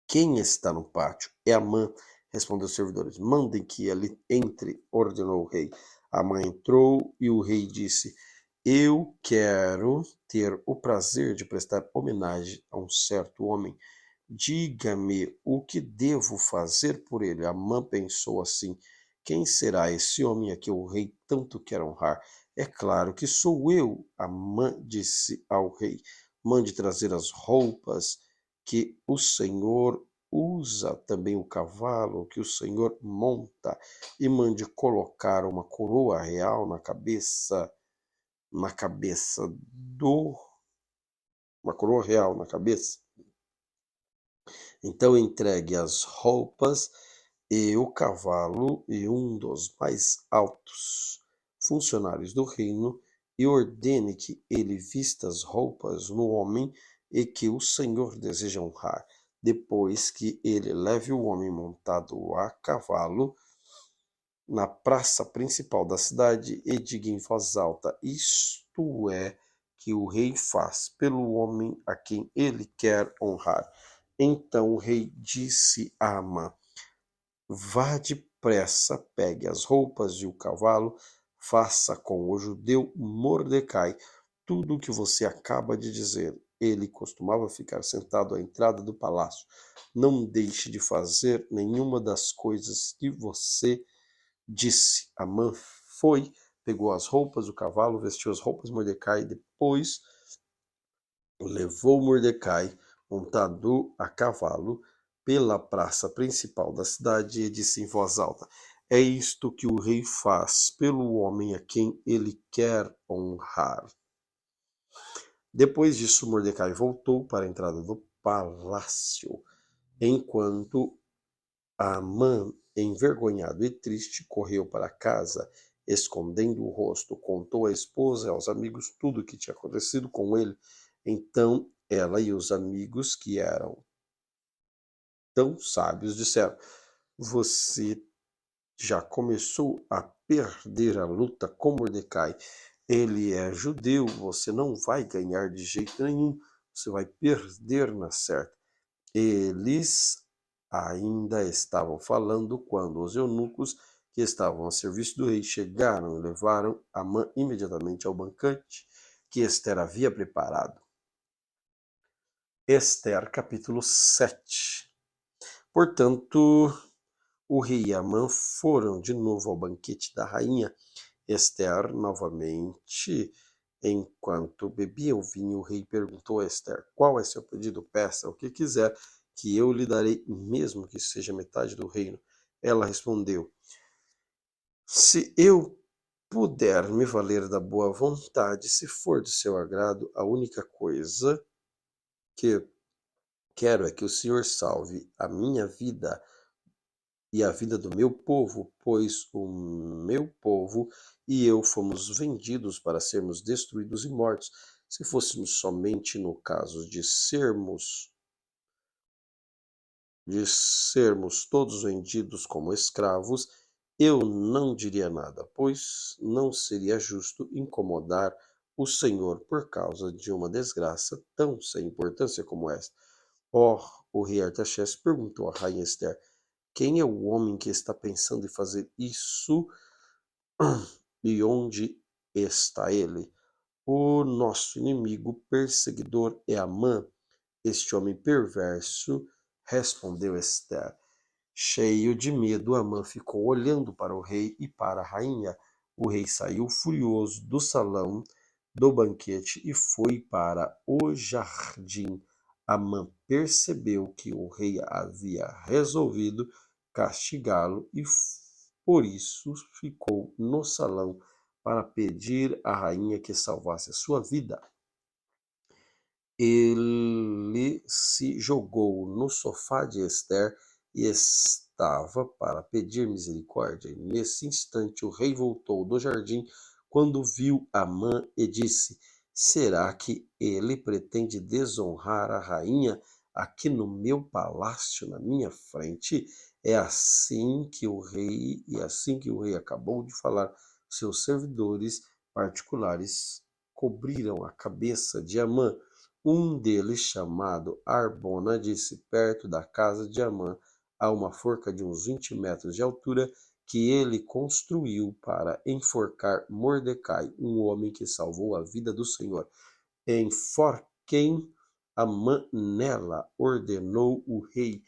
quem está no pátio? É Amã, respondeu os servidores. Mandem que ele entre, ordenou o rei. Amã entrou e o rei disse: eu quero ter o prazer de prestar homenagem a um certo homem. Diga-me o que devo fazer por ele. Amã pensou assim: quem será esse homem a que o rei tanto quer honrar? É claro que sou eu. Amã disse ao rei: mande trazer as roupas que o Senhor usa, também o cavalo que o Senhor monta, e mande colocar uma coroa real na cabeça do uma coroa real na cabeça. Então entregue as roupas e o cavalo e um dos mais altos funcionários do reino, e ordene que ele vista as roupas no homem e que o Senhor deseja honrar. Depois que ele leve o homem montado a cavalo na praça principal da cidade e diga em voz alta: isto é que o rei faz pelo homem a quem ele quer honrar. Então o rei disse a Amã: vá depressa, pegue as roupas e o cavalo, faça com o judeu Mordecai tudo o que você acaba de dizer. Ele costumava ficar sentado à entrada do palácio. Não deixe de fazer nenhuma das coisas que você disse. Amã foi, pegou as roupas, o cavalo, vestiu as roupas de Mordecai e depois levou Mordecai montado a cavalo pela praça principal da cidade e disse em voz alta: é isto que o rei faz pelo homem a quem ele quer honrar. Depois disso, Mordecai voltou para a entrada do palácio, enquanto Amã, envergonhado e triste, correu para casa, escondendo o rosto, contou à esposa e aos amigos tudo o que tinha acontecido com ele. Então ela e os amigos, que eram tão sábios, disseram: você já começou a perder a luta com Mordecai. Ele é judeu, você não vai ganhar de jeito nenhum, você vai perder na certa. Eles ainda estavam falando quando os eunucos que estavam a serviço do rei chegaram e levaram Amã imediatamente ao banquete que Esther havia preparado. Esther, capítulo 7. Portanto, o rei e Amã foram de novo ao banquete da rainha. Esther, novamente, enquanto bebia o vinho, o rei perguntou a Esther: qual é seu pedido? Peça o que quiser, que eu lhe darei, mesmo que seja metade do reino. Ela respondeu: se eu puder me valer da boa vontade, se for de seu agrado, a única coisa que quero é que o Senhor salve a minha vida e a vida do meu povo, pois o meu povo e eu fomos vendidos para sermos destruídos e mortos. Se fôssemos somente no caso de sermos todos vendidos como escravos, eu não diria nada, pois não seria justo incomodar o Senhor por causa de uma desgraça tão sem importância como esta. O rei Artaxerxes perguntou à rainha Esther: quem é o homem que está pensando em fazer isso e onde está ele? O nosso inimigo perseguidor é Amã, este homem perverso, respondeu Esther. Cheio de medo, Amã ficou olhando para o rei e para a rainha. O rei saiu furioso do salão do banquete e foi para o jardim. Amã percebeu que o rei havia resolvido castigá-lo e por isso ficou no salão para pedir à rainha que salvasse a sua vida. Ele se jogou no sofá de Esther e estava para pedir misericórdia. Nesse instante, o rei voltou do jardim quando viu Amã e disse: será que ele pretende desonrar a rainha aqui no meu palácio, na minha frente? Assim que o rei acabou de falar, seus servidores particulares cobriram a cabeça de Amã. Um deles, chamado Arbona, disse: perto da casa de Amã há uma forca de uns 20 metros de altura que ele construiu para enforcar Mordecai, um homem que salvou a vida do Senhor. Enforquem Amã nela, ordenou o rei.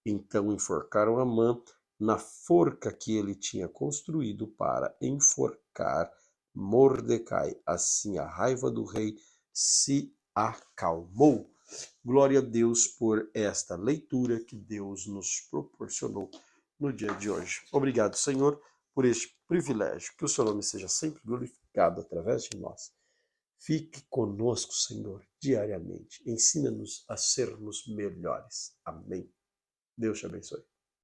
Então enforcaram Amã na forca que ele tinha construído para enforcar Mordecai. Assim a raiva do rei se acalmou. Glória a Deus por esta leitura que Deus nos proporcionou no dia de hoje. Obrigado, Senhor, por este privilégio. Que o seu nome seja sempre glorificado através de nós. Fique conosco, Senhor, diariamente. Ensina-nos a sermos melhores. Amém. Deus te abençoe.